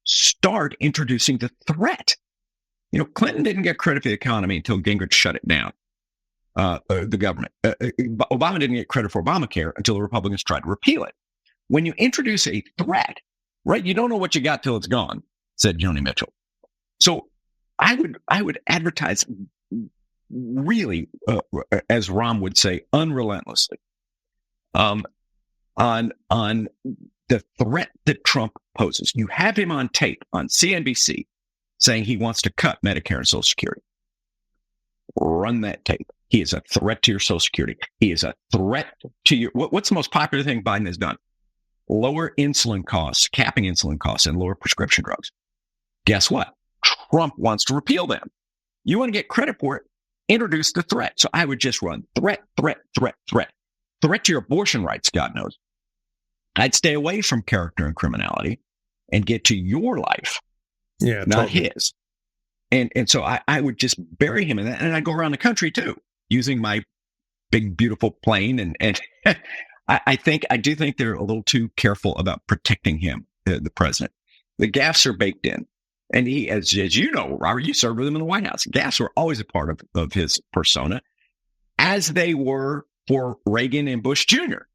S5: Start introducing the threat. Clinton didn't get credit for the economy until Gingrich shut it down, the government. Obama didn't get credit for Obamacare until the Republicans tried to repeal it. When you introduce a threat, right, you don't know what you got till it's gone, said Joni Mitchell. So I would advertise really, as Rahm would say, unrelentlessly, on the threat that Trump poses. You have him on tape on CNBC saying he wants to cut Medicare and Social Security. Run that tape. He is a threat to your Social Security. He is a threat to your. What's the most popular thing Biden has done? Lower insulin costs, capping insulin costs, and lower prescription drugs. Guess what? Trump wants to repeal them. You want to get credit for it? Introduce the threat. So I would just run threat. Threat to your abortion rights, God knows. I'd stay away from character and criminality and get to your life, not his. And so I would just bury him in that. And I'd go around the country, too, using my big, beautiful plane. And I do think they're a little too careful about protecting him, the president. The gaffes are baked in. And he, as you know, Robert, you served with him in the White House. Gaffes were always a part of his persona, as they were for Reagan and Bush Jr.,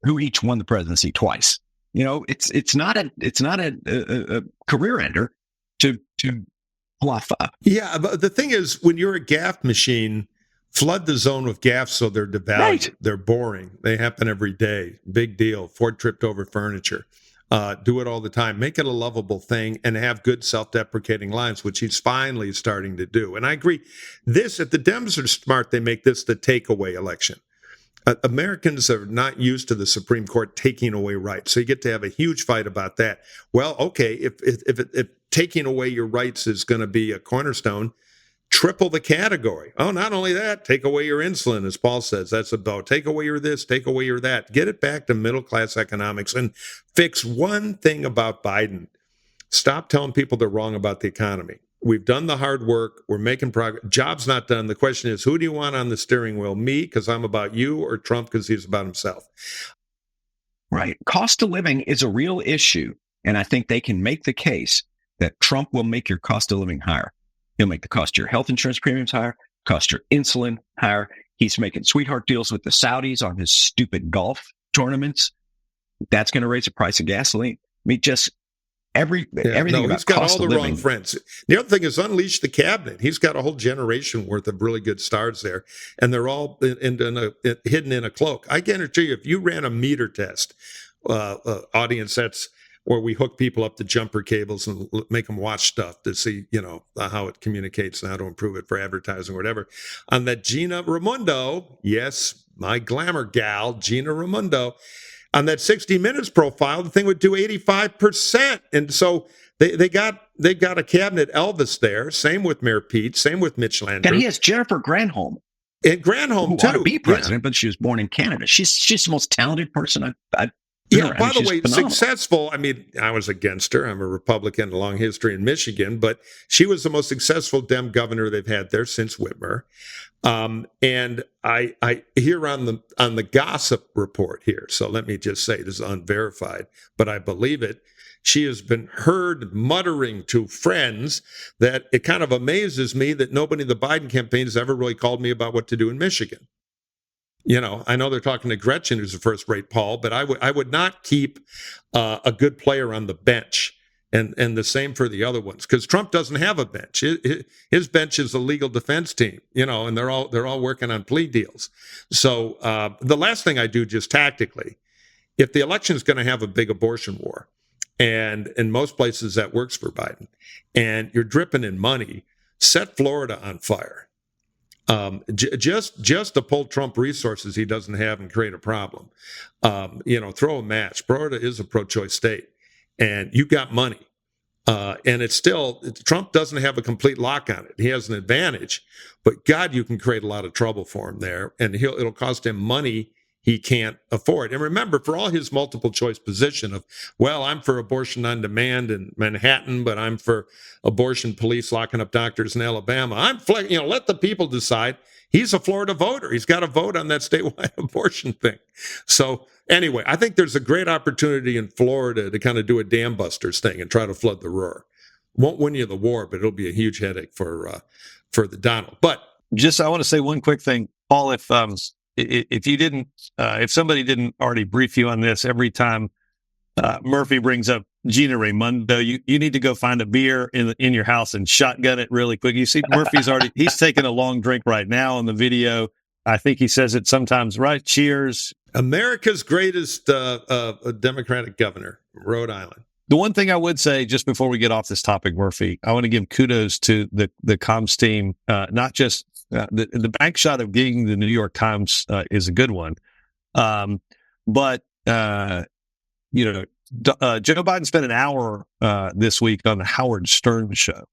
S5: who each won the presidency twice. It's not a career ender to bluff up.
S3: Yeah, but the thing is, when you're a gaffe machine, flood the zone with gaffes so they're devalued. Right. They're boring. They happen every day. Big deal. Ford tripped over furniture. Do it all the time. Make it a lovable thing and have good self-deprecating lines, which he's finally starting to do. And I agree. If the Dems are smart, they make this the takeaway election. Americans are not used to the Supreme Court taking away rights. So you get to have a huge fight about that. Well, okay, if taking away your rights is going to be a cornerstone, triple the category. Oh, not only that, take away your insulin, as Paul says. That's about take away your this, take away your that. Get it back to middle-class economics and fix one thing about Biden. Stop telling people they're wrong about the economy. We've done the hard work. We're making progress. Job's not done. The question is, who do you want on the steering wheel? Me, because I'm about you, or Trump, because he's about himself?
S5: Right. Cost of living is a real issue. And I think they can make the case that Trump will make your cost of living higher. He'll make the cost of your health insurance premiums higher, cost your insulin higher. He's making sweetheart deals with the Saudis on his stupid golf tournaments. That's going to raise the price of gasoline. I mean, just everything about
S3: he's got
S5: cost
S3: all
S5: of
S3: the
S5: living.
S3: wrong friends. The other thing is unleash the cabinet. He's got a whole generation worth of really good stars there, and they're all hidden in a cloak. I guarantee you, if you ran a meter test, audience, that's where we hook people up to jumper cables and make them watch stuff to see, how it communicates and how to improve it for advertising or whatever. On that Gina Raimondo, yes, my glamour gal, Gina Raimondo, on that 60 Minutes profile, the thing would do 85%. And so they got a cabinet Elvis there. Same with Mayor Pete. Same with Mitch Landrieu.
S5: And he has Jennifer Granholm.
S3: And Granholm,
S5: who
S3: too.
S5: Ought to be president, but she was born in Canada. She's the most talented person I've
S3: by the way, successful. I mean, I was against her. I'm a Republican, long history in Michigan, but she was the most successful Dem governor they've had there since Whitmer. And I hear on the gossip report here. So let me just say this is unverified, but I believe it. She has been heard muttering to friends that it kind of amazes me that nobody in the Biden campaign has ever really called me about what to do in Michigan. I know they're talking to Gretchen, who's a first-rate Paul, but I would not keep a good player on the bench, and the same for the other ones, because Trump doesn't have a bench. His bench is a legal defense team, and they're all working on plea deals. So the last thing I do, just tactically, if the election is going to have a big abortion war, and in most places that works for Biden, and you're dripping in money, set Florida on fire. Just to pull Trump resources he doesn't have and create a problem. Throw a match. Florida is a pro-choice state, and you got money. And it's still, Trump doesn't have a complete lock on it. He has an advantage, but God, you can create a lot of trouble for him there, and it'll cost him money he can't afford. And remember, for all his multiple choice position of, well, I'm for abortion on demand in Manhattan, but I'm for abortion police locking up doctors in Alabama. Let the people decide. He's a Florida voter. He's got to vote on that statewide abortion thing. So anyway, I think there's a great opportunity in Florida to kind of do a dam busters thing and try to flood the Ruhr. Won't win you the war, but it'll be a huge headache for the Donald. But
S4: I want to say one quick thing, Paul. If somebody didn't already brief you on this, every time Murphy brings up Gina Raimondo, you need to go find a beer in your house and shotgun it really quick. You see, he's taking a long drink right now in the video. I think he says it sometimes, right? Cheers. America's
S3: greatest Democratic governor, Rhode Island.
S4: The one thing I would say just before we get off this topic, Murphy, I want to give kudos to the comms team, not just the bank shot of getting the New York Times is a good one. But Joe Biden spent an hour this week on the Howard Stern show,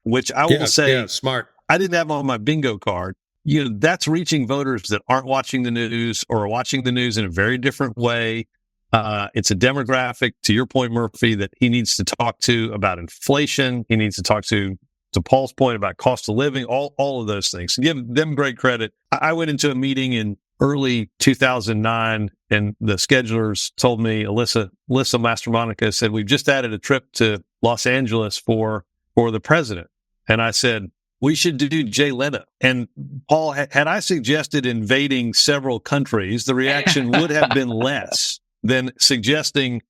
S4: which I will say,
S3: smart.
S4: I didn't have on my bingo card. That's reaching voters that aren't watching the news or are watching the news in a very different way. It's a demographic, to your point, Murphy, that he needs to talk to about inflation. He needs to talk to Paul's point about cost of living, all of those things. So give them great credit. I went into a meeting in early 2009, and the schedulers told me, Alyssa Mastromonica said, we've just added a trip to Los Angeles for the president. And I said, we should do Jay Leno. And Paul, had I suggested invading several countries, the reaction would have been less than suggesting,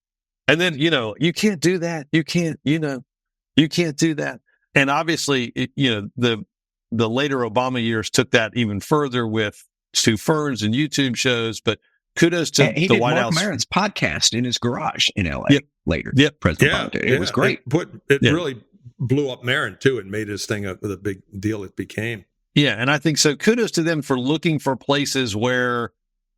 S4: and then, you can't do that. You can't do that. And obviously, the later Obama years took that even further with Stu Ferns and YouTube shows. But kudos to
S5: the
S4: White House.
S5: Mark Maron's podcast in his garage in LA later.
S4: Yep.
S5: President Obama did. It was great.
S3: It really blew up Maron too and made his thing the big deal it became.
S4: Yeah, and I think so. Kudos to them for looking for places where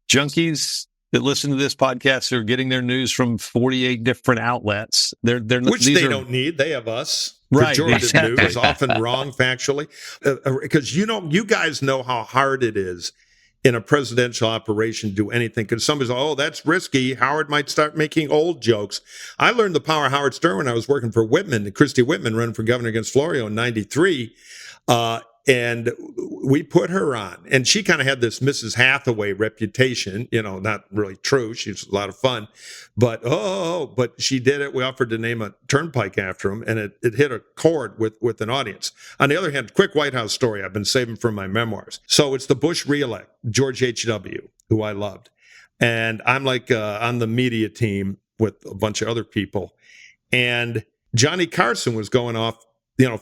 S4: junkies that listen to this podcast are getting their news from 48 different outlets.
S3: Which they don't need. They have us.
S4: Right,
S3: Pejorative news, often wrong factually. Because you guys know how hard it is in a presidential operation to do anything. Because somebody's, that's risky. Howard might start making old jokes. I learned the power of Howard Stern when I was working for Christy Whitman, running for governor against Florio in 93. And we put her on, and she kind of had this Mrs. Hathaway reputation, not really true. She's a lot of fun, but she did it. We offered to name a turnpike after him, and it hit a chord with an audience. On the other hand, quick White House story I've been saving for my memoirs. So it's the Bush reelect, George H.W., who I loved. And I'm like on the media team with a bunch of other people. And Johnny Carson was going off,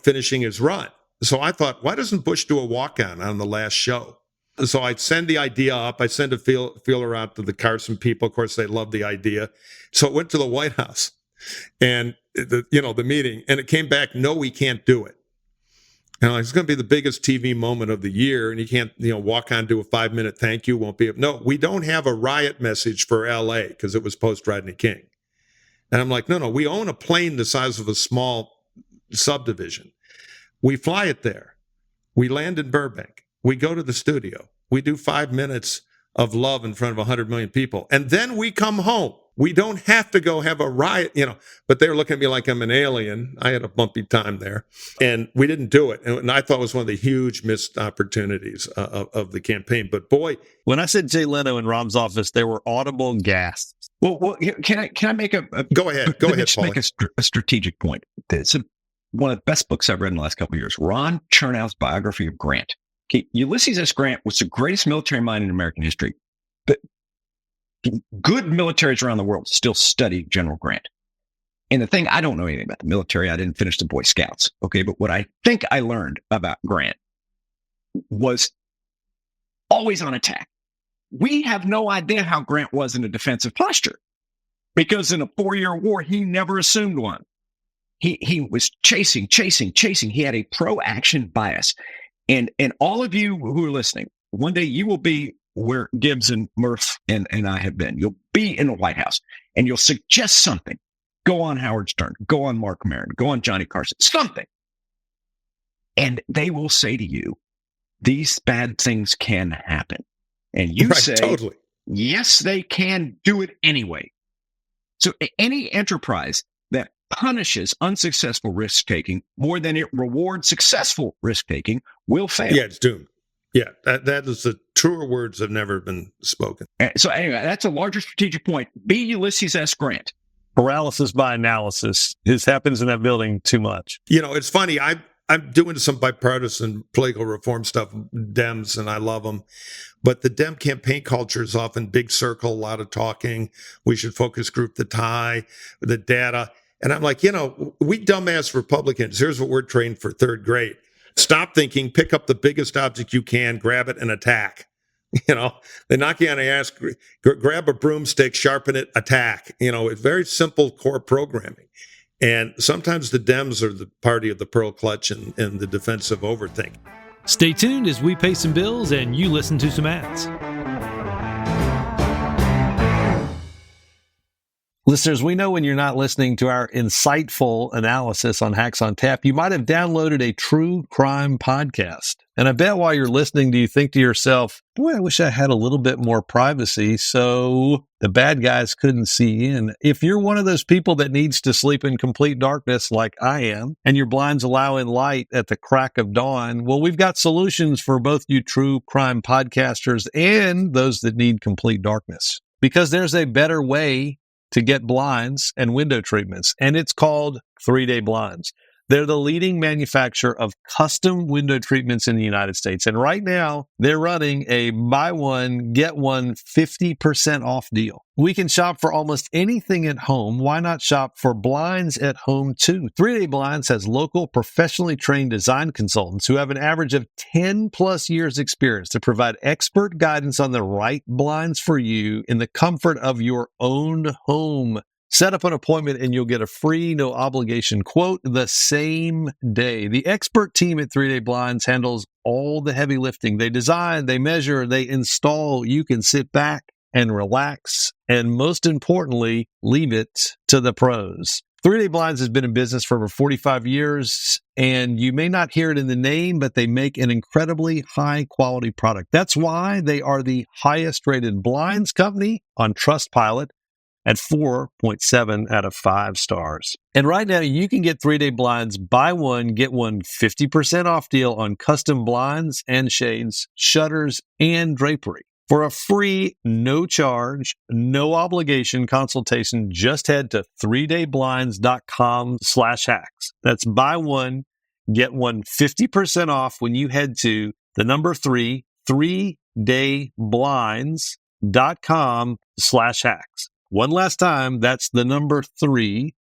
S3: finishing his run. So I thought, why doesn't Bush do a walk-on on the last show? So I'd send the idea up. I send a feeler out to the Carson people. Of course, they loved the idea. So it went to the White House and the meeting, and it came back, no, we can't do it. It's going to be the biggest TV moment of the year, and you can't, walk on, do a 5-minute thank you. Won't be. No, we don't have a riot message for LA because it was post-Rodney King. And I'm like, no, we own a plane the size of a small subdivision. We fly it there. We land in Burbank. We go to the studio. We do 5 minutes of love in front of 100 million people. And then we come home. We don't have to go have a riot, but they were looking at me like I'm an alien. I had a bumpy time there. And we didn't do it. And I thought it was one of the huge missed opportunities of the campaign. But boy.
S4: When I said Jay Leno in Rom's office, there were audible gasps.
S5: Well, can I make a
S3: Go ahead, Paul.
S5: Make a strategic point. It's one of the best books I've read in the last couple of years, Ron Chernow's biography of Grant. Okay, Ulysses S. Grant was the greatest military mind in American history. But good militaries around the world still study General Grant. And the thing, I don't know anything about the military. I didn't finish the Boy Scouts. Okay, but what I think I learned about Grant was always on attack. We have no idea how Grant was in a defensive posture because in a 4-year war, he never assumed one. He was chasing. He had a pro-action bias. And all of you who are listening, one day you will be where Gibbs and Murph and I have been. You'll be in the White House and you'll suggest something. Go on Howard Stern, go on Mark Maron, go on Johnny Carson, something. And they will say to you, these bad things can happen. And you say,
S3: totally.
S5: Yes, they can do it anyway. So any enterprise that punishes unsuccessful risk-taking more than it rewards successful risk-taking will fail.
S3: Yeah, it's doomed. Yeah, that is the truer words have never been spoken.
S5: So anyway, that's a larger strategic point. Be Ulysses S. Grant.
S4: Paralysis by analysis. This happens in that building too much.
S3: You know, it's funny. I'm doing some bipartisan political reform stuff, Dems, and I love them. But the Dem campaign culture is often big circle, a lot of talking. We should focus group the tie, the data. And I'm like, you know, we dumbass Republicans, here's what we're trained for third grade. Stop thinking, pick up the biggest object you can, grab it and attack. You know, they knock you on the ass, grab a broomstick, sharpen it, attack. You know, it's very simple core programming. And sometimes the Dems are the party of the pearl clutch and the defensive overthink.
S6: Stay tuned as we pay some bills and you listen to some ads.
S4: Listeners, we know when you're not listening to our insightful analysis on Hacks on Tap, you might have downloaded a true crime podcast. And I bet while you're listening, do you think to yourself, boy, I wish I had a little bit more privacy so the bad guys couldn't see in. If you're one of those people that needs to sleep in complete darkness like I am, and your blinds allow in light at the crack of dawn, well, we've got solutions for both you true crime podcasters and those that need complete darkness. Because there's a better way to get blinds and window treatments, and it's called 3-Day Blinds. They're the leading manufacturer of custom window treatments in the United States. And right now, they're running a buy one, get one 50% off deal. We can shop for almost anything at home. Why not shop for blinds at home too? 3-Day Blinds has local, professionally trained design consultants who have an average of 10 plus years experience to provide expert guidance on the right blinds for you in the comfort of your own home. Set up an appointment and you'll get a free, no obligation quote the same day. The expert team at 3-Day Blinds handles all the heavy lifting. They design, they measure, they install. You can sit back and relax, and most importantly, leave it to the pros. 3-Day Blinds has been in business for over 45 years, and you may not hear it in the name, but they make an incredibly high-quality product. That's why they are the highest-rated blinds company on Trustpilot at 4.7 out of 5 stars. And right now, you can get 3-Day Blinds buy one, get one 50% off deal on custom blinds and shades, shutters, and drapery. For a free, no charge, no obligation consultation, just head to 3dayblinds.com/hacks. That's buy one, get one 50% off when you head to the number 3dayblinds.com/hacks. One last time, that's the number 3,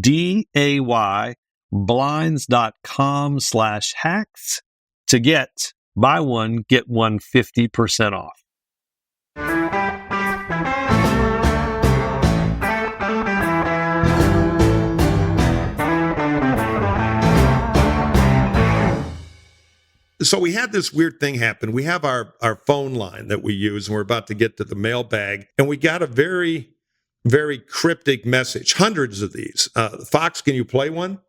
S4: DAY, blinds.com/hacks to get buy one, get one 50% off.
S3: So we had this weird thing happen. We have our phone line that we use, and we're about to get to the mailbag, and we got a very, very cryptic message. Hundreds of these. Fox, can you play one?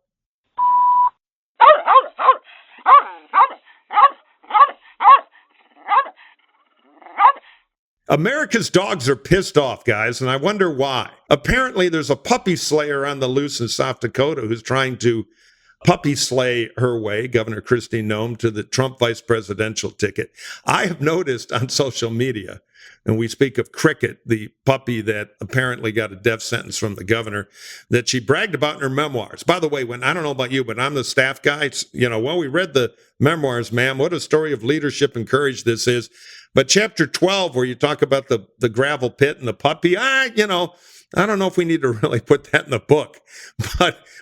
S3: America's dogs are pissed off, guys, and I wonder why. Apparently, there's a puppy slayer on the loose in South Dakota who's trying to puppy slay her way, Governor Kristi Noem, to the Trump vice presidential ticket. I have noticed on social media, and we speak of Cricket, the puppy that apparently got a death sentence from the governor, that she bragged about in her memoirs. By the way, I don't know about you, but I'm the staff guy. We read the memoirs, ma'am. What a story of leadership and courage this is. But chapter 12, where you talk about the gravel pit and the puppy, I don't know if we need to really put that in the book.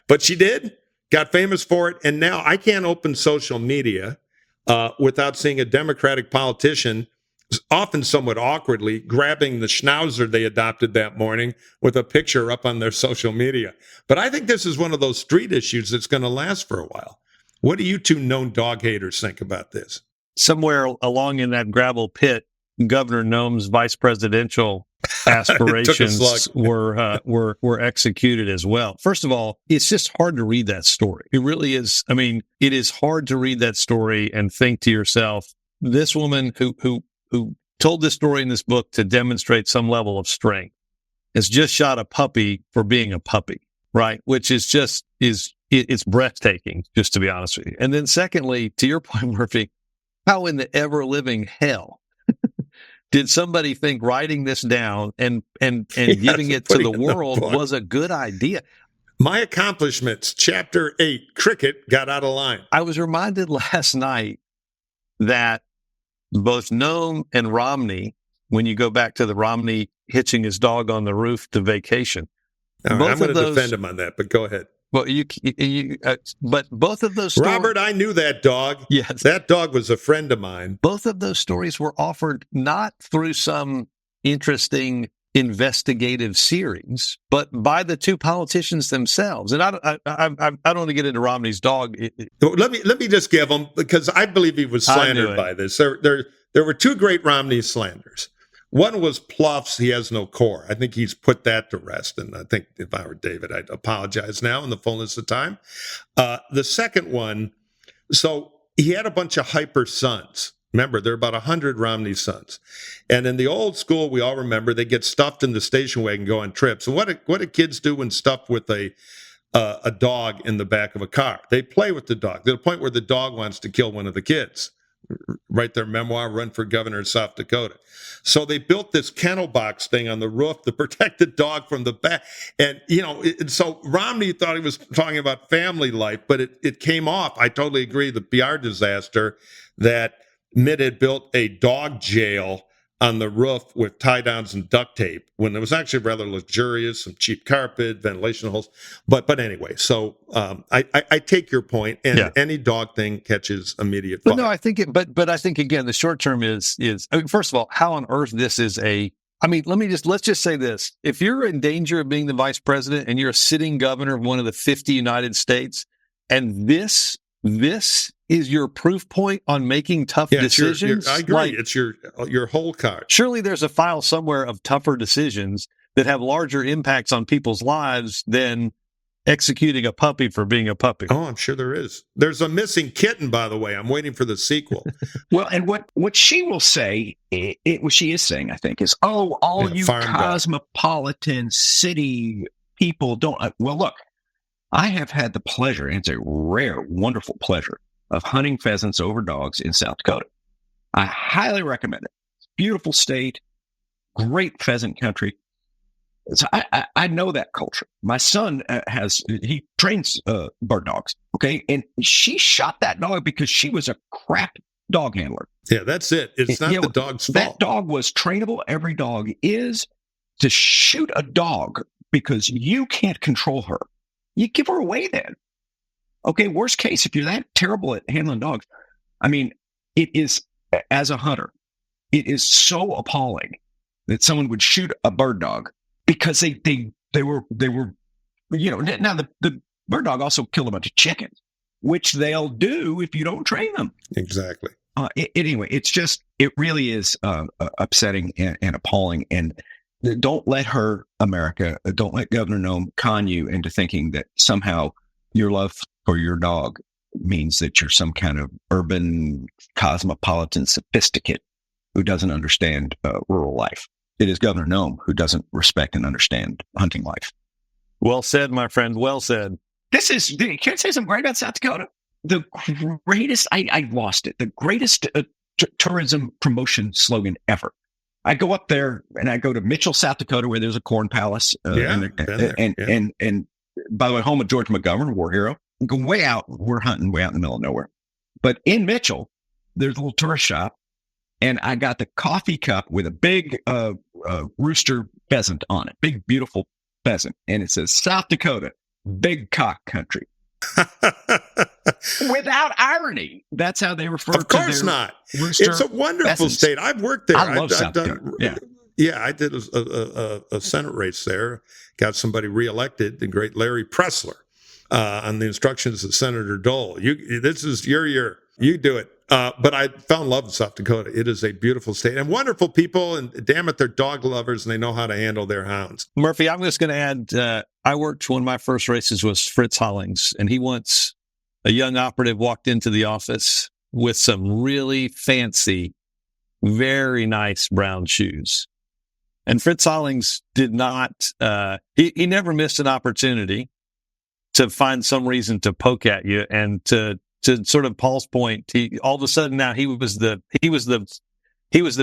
S3: But she did. Got famous for it, and now I can't open social media without seeing a Democratic politician, often somewhat awkwardly, grabbing the schnauzer they adopted that morning with a picture up on their social media. But I think this is one of those street issues that's going to last for a while. What do you two known dog haters think about this?
S4: Somewhere along in that gravel pit, Governor Noem's vice presidential aspirations were executed as well. First of all, it's just hard to read that story. It really is. I mean, it is hard to read that story and think to yourself, this woman who told this story in this book to demonstrate some level of strength has just shot a puppy for being a puppy, right? Which is just it's breathtaking, just to be honest with you. And then secondly, to your point, Murphy, how in the ever living hell did somebody think writing this down and giving it to the world was a good idea?
S3: My accomplishments, Chapter 8, cricket got out of line.
S4: I was reminded last night that both Noem and Romney, when you go back to the Romney hitching his dog on the roof to vacation,
S3: I'm going to defend him on that, but go ahead.
S4: Well, but both of those stories,
S3: Robert, I knew that dog.
S4: Yes,
S3: that dog was a friend of mine.
S4: Both of those stories were offered not through some interesting investigative series, but by the two politicians themselves. And I don't want to get into Romney's dog.
S3: Let me just give him, because I believe he was slandered by this. There were two great Romney slanders. One was Pluff's "he has no core." I think he's put that to rest. And I think if I were David, I'd apologize now in the fullness of time. The second one, so he had a bunch of hyper sons. Remember, there are about 100 Romney sons. And in the old school, we all remember, they get stuffed in the station wagon, go on trips. And what do kids do when stuffed with a dog in the back of a car? They play with the dog to the point where the dog wants to kill one of the kids. Write their memoir, run for governor of South Dakota. So they built this kennel box thing on the roof to protect the dog from the back. And, so Romney thought he was talking about family life, but it came off. I totally agree. The PR disaster that Mitt had built a dog jail on the roof with tie downs and duct tape when it was actually rather luxurious, some cheap carpet, ventilation holes. But anyway, so I take your point, and any dog thing catches immediate fire.
S4: But no, I think but I think again, the short term is I mean, first of all, how on earth this is let's just say this. If you're in danger of being the vice president and you're a sitting governor of one of the 50 United States, and this is your proof point on making tough decisions.
S3: I agree. It's your whole card.
S4: Surely there's a file somewhere of tougher decisions that have larger impacts on people's lives than executing a puppy for being a puppy.
S3: Oh, I'm sure there is. There's a missing kitten, by the way. I'm waiting for the sequel.
S5: Well, and what she will say, what she is saying, I think, is, all you cosmopolitan city people don't. Well, look, I have had the pleasure, and it's a rare, wonderful pleasure, of hunting pheasants over dogs in South Dakota. I highly recommend it. Beautiful state, great pheasant country. So I know that culture. My son he trains bird dogs, okay? And she shot that dog because she was a crap dog handler.
S3: Yeah, that's it. It's not the dog's fault.
S5: That dog was trainable. Every dog is. To shoot a dog because you can't control her, you give her away then. Okay, worst case, if you're that terrible at handling dogs, I mean, it is, as a hunter, it is so appalling that someone would shoot a bird dog because they were, now the bird dog also killed a bunch of chickens, which they'll do if you don't train them.
S3: Exactly.
S5: Anyway, it really is upsetting and appalling. And don't let don't let Governor Noem con you into thinking that somehow your love for your dog means that you're some kind of urban cosmopolitan sophisticate who doesn't understand rural life. It is Governor Noem who doesn't respect and understand hunting life.
S4: Well said, my friend. Well said.
S5: Can I say something great about South Dakota? The greatest, I lost it, the greatest tourism promotion slogan ever. I go up there and I go to Mitchell, South Dakota, where there's a corn palace. And by the way, home of George McGovern, war hero. Go way out. We're hunting way out in the middle of nowhere. But in Mitchell, there's a little tourist shop. And I got the coffee cup with a big rooster pheasant on it. Big, beautiful pheasant. And it says, South Dakota, big cock country. Without irony. That's how they refer to it.
S3: Of course not. It's a wonderful state. I've worked there.
S5: I love South Dakota.
S3: Yeah, I did a Senate race there. Got somebody reelected, the great Larry Pressler. on the instructions of Senator Dole. This is your year. You do it. But I fell in love with South Dakota. It is a beautiful state and wonderful people. And damn it, they're dog lovers and they know how to handle their hounds.
S4: Murphy, I'm just going to add, I worked, one of my first races was Fritz Hollings, and he once, a young operative walked into the office with some really fancy, very nice brown shoes. And Fritz Hollings did not, he never missed an opportunity to find some reason to poke at you and to sort of Paul's point, all of a sudden now he was the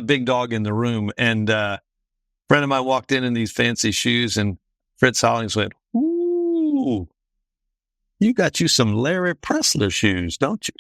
S4: big dog in the room. And a friend of mine walked in these fancy shoes, and Fritz Hollings went, "Ooh, you got you some Larry Pressler shoes, don't you?"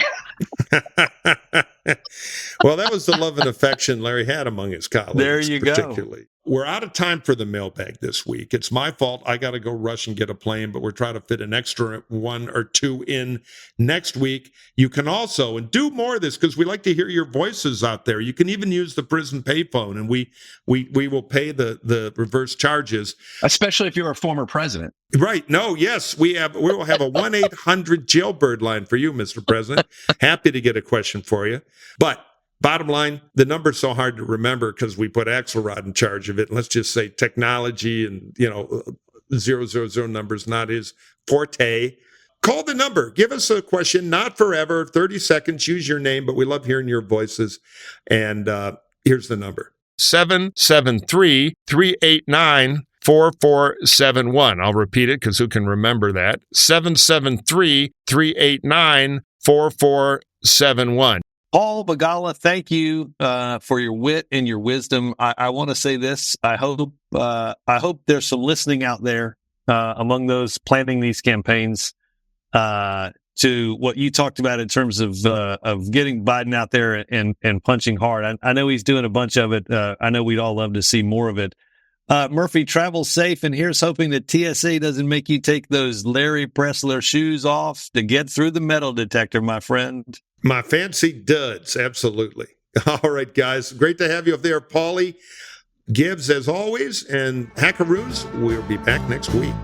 S3: Well, that was the love and affection Larry had among his colleagues.
S4: There you
S3: particularly.
S4: go.
S3: We're out of time for the mailbag this week. It's my fault. I got to go rush and get a plane, but we're trying to fit an extra one or two in next week. You can also, and do more of this because we like to hear your voices out there. You can even use the prison payphone, and we will pay the reverse charges.
S5: Especially if you're a former president.
S3: Right. No, yes, we will have a 1-800 jailbird line for you, Mr. President. Happy to get a question for you. But bottom line, the number's so hard to remember because we put Axelrod in charge of it. Let's just say technology and, 000 numbers, not his forte. Call the number. Give us a question. Not forever. 30 seconds. Use your name, but we love hearing your voices. And here's the number. 773-389-4471. I'll repeat it because who can remember that? 773-389-4471.
S4: Paul Begala, thank you for your wit and your wisdom. I want to say this. I hope there's some listening out there among those planning these campaigns to what you talked about in terms of getting Biden out there and punching hard. I know he's doing a bunch of it. I know we'd all love to see more of it. Murphy, travel safe, and here's hoping that TSA doesn't make you take those Larry Pressler shoes off to get through the metal detector, my friend.
S3: My fancy duds, absolutely. All right, guys. Great to have you up there, Paulie. Gibbs, as always, and Hackaroos. We'll be back next week.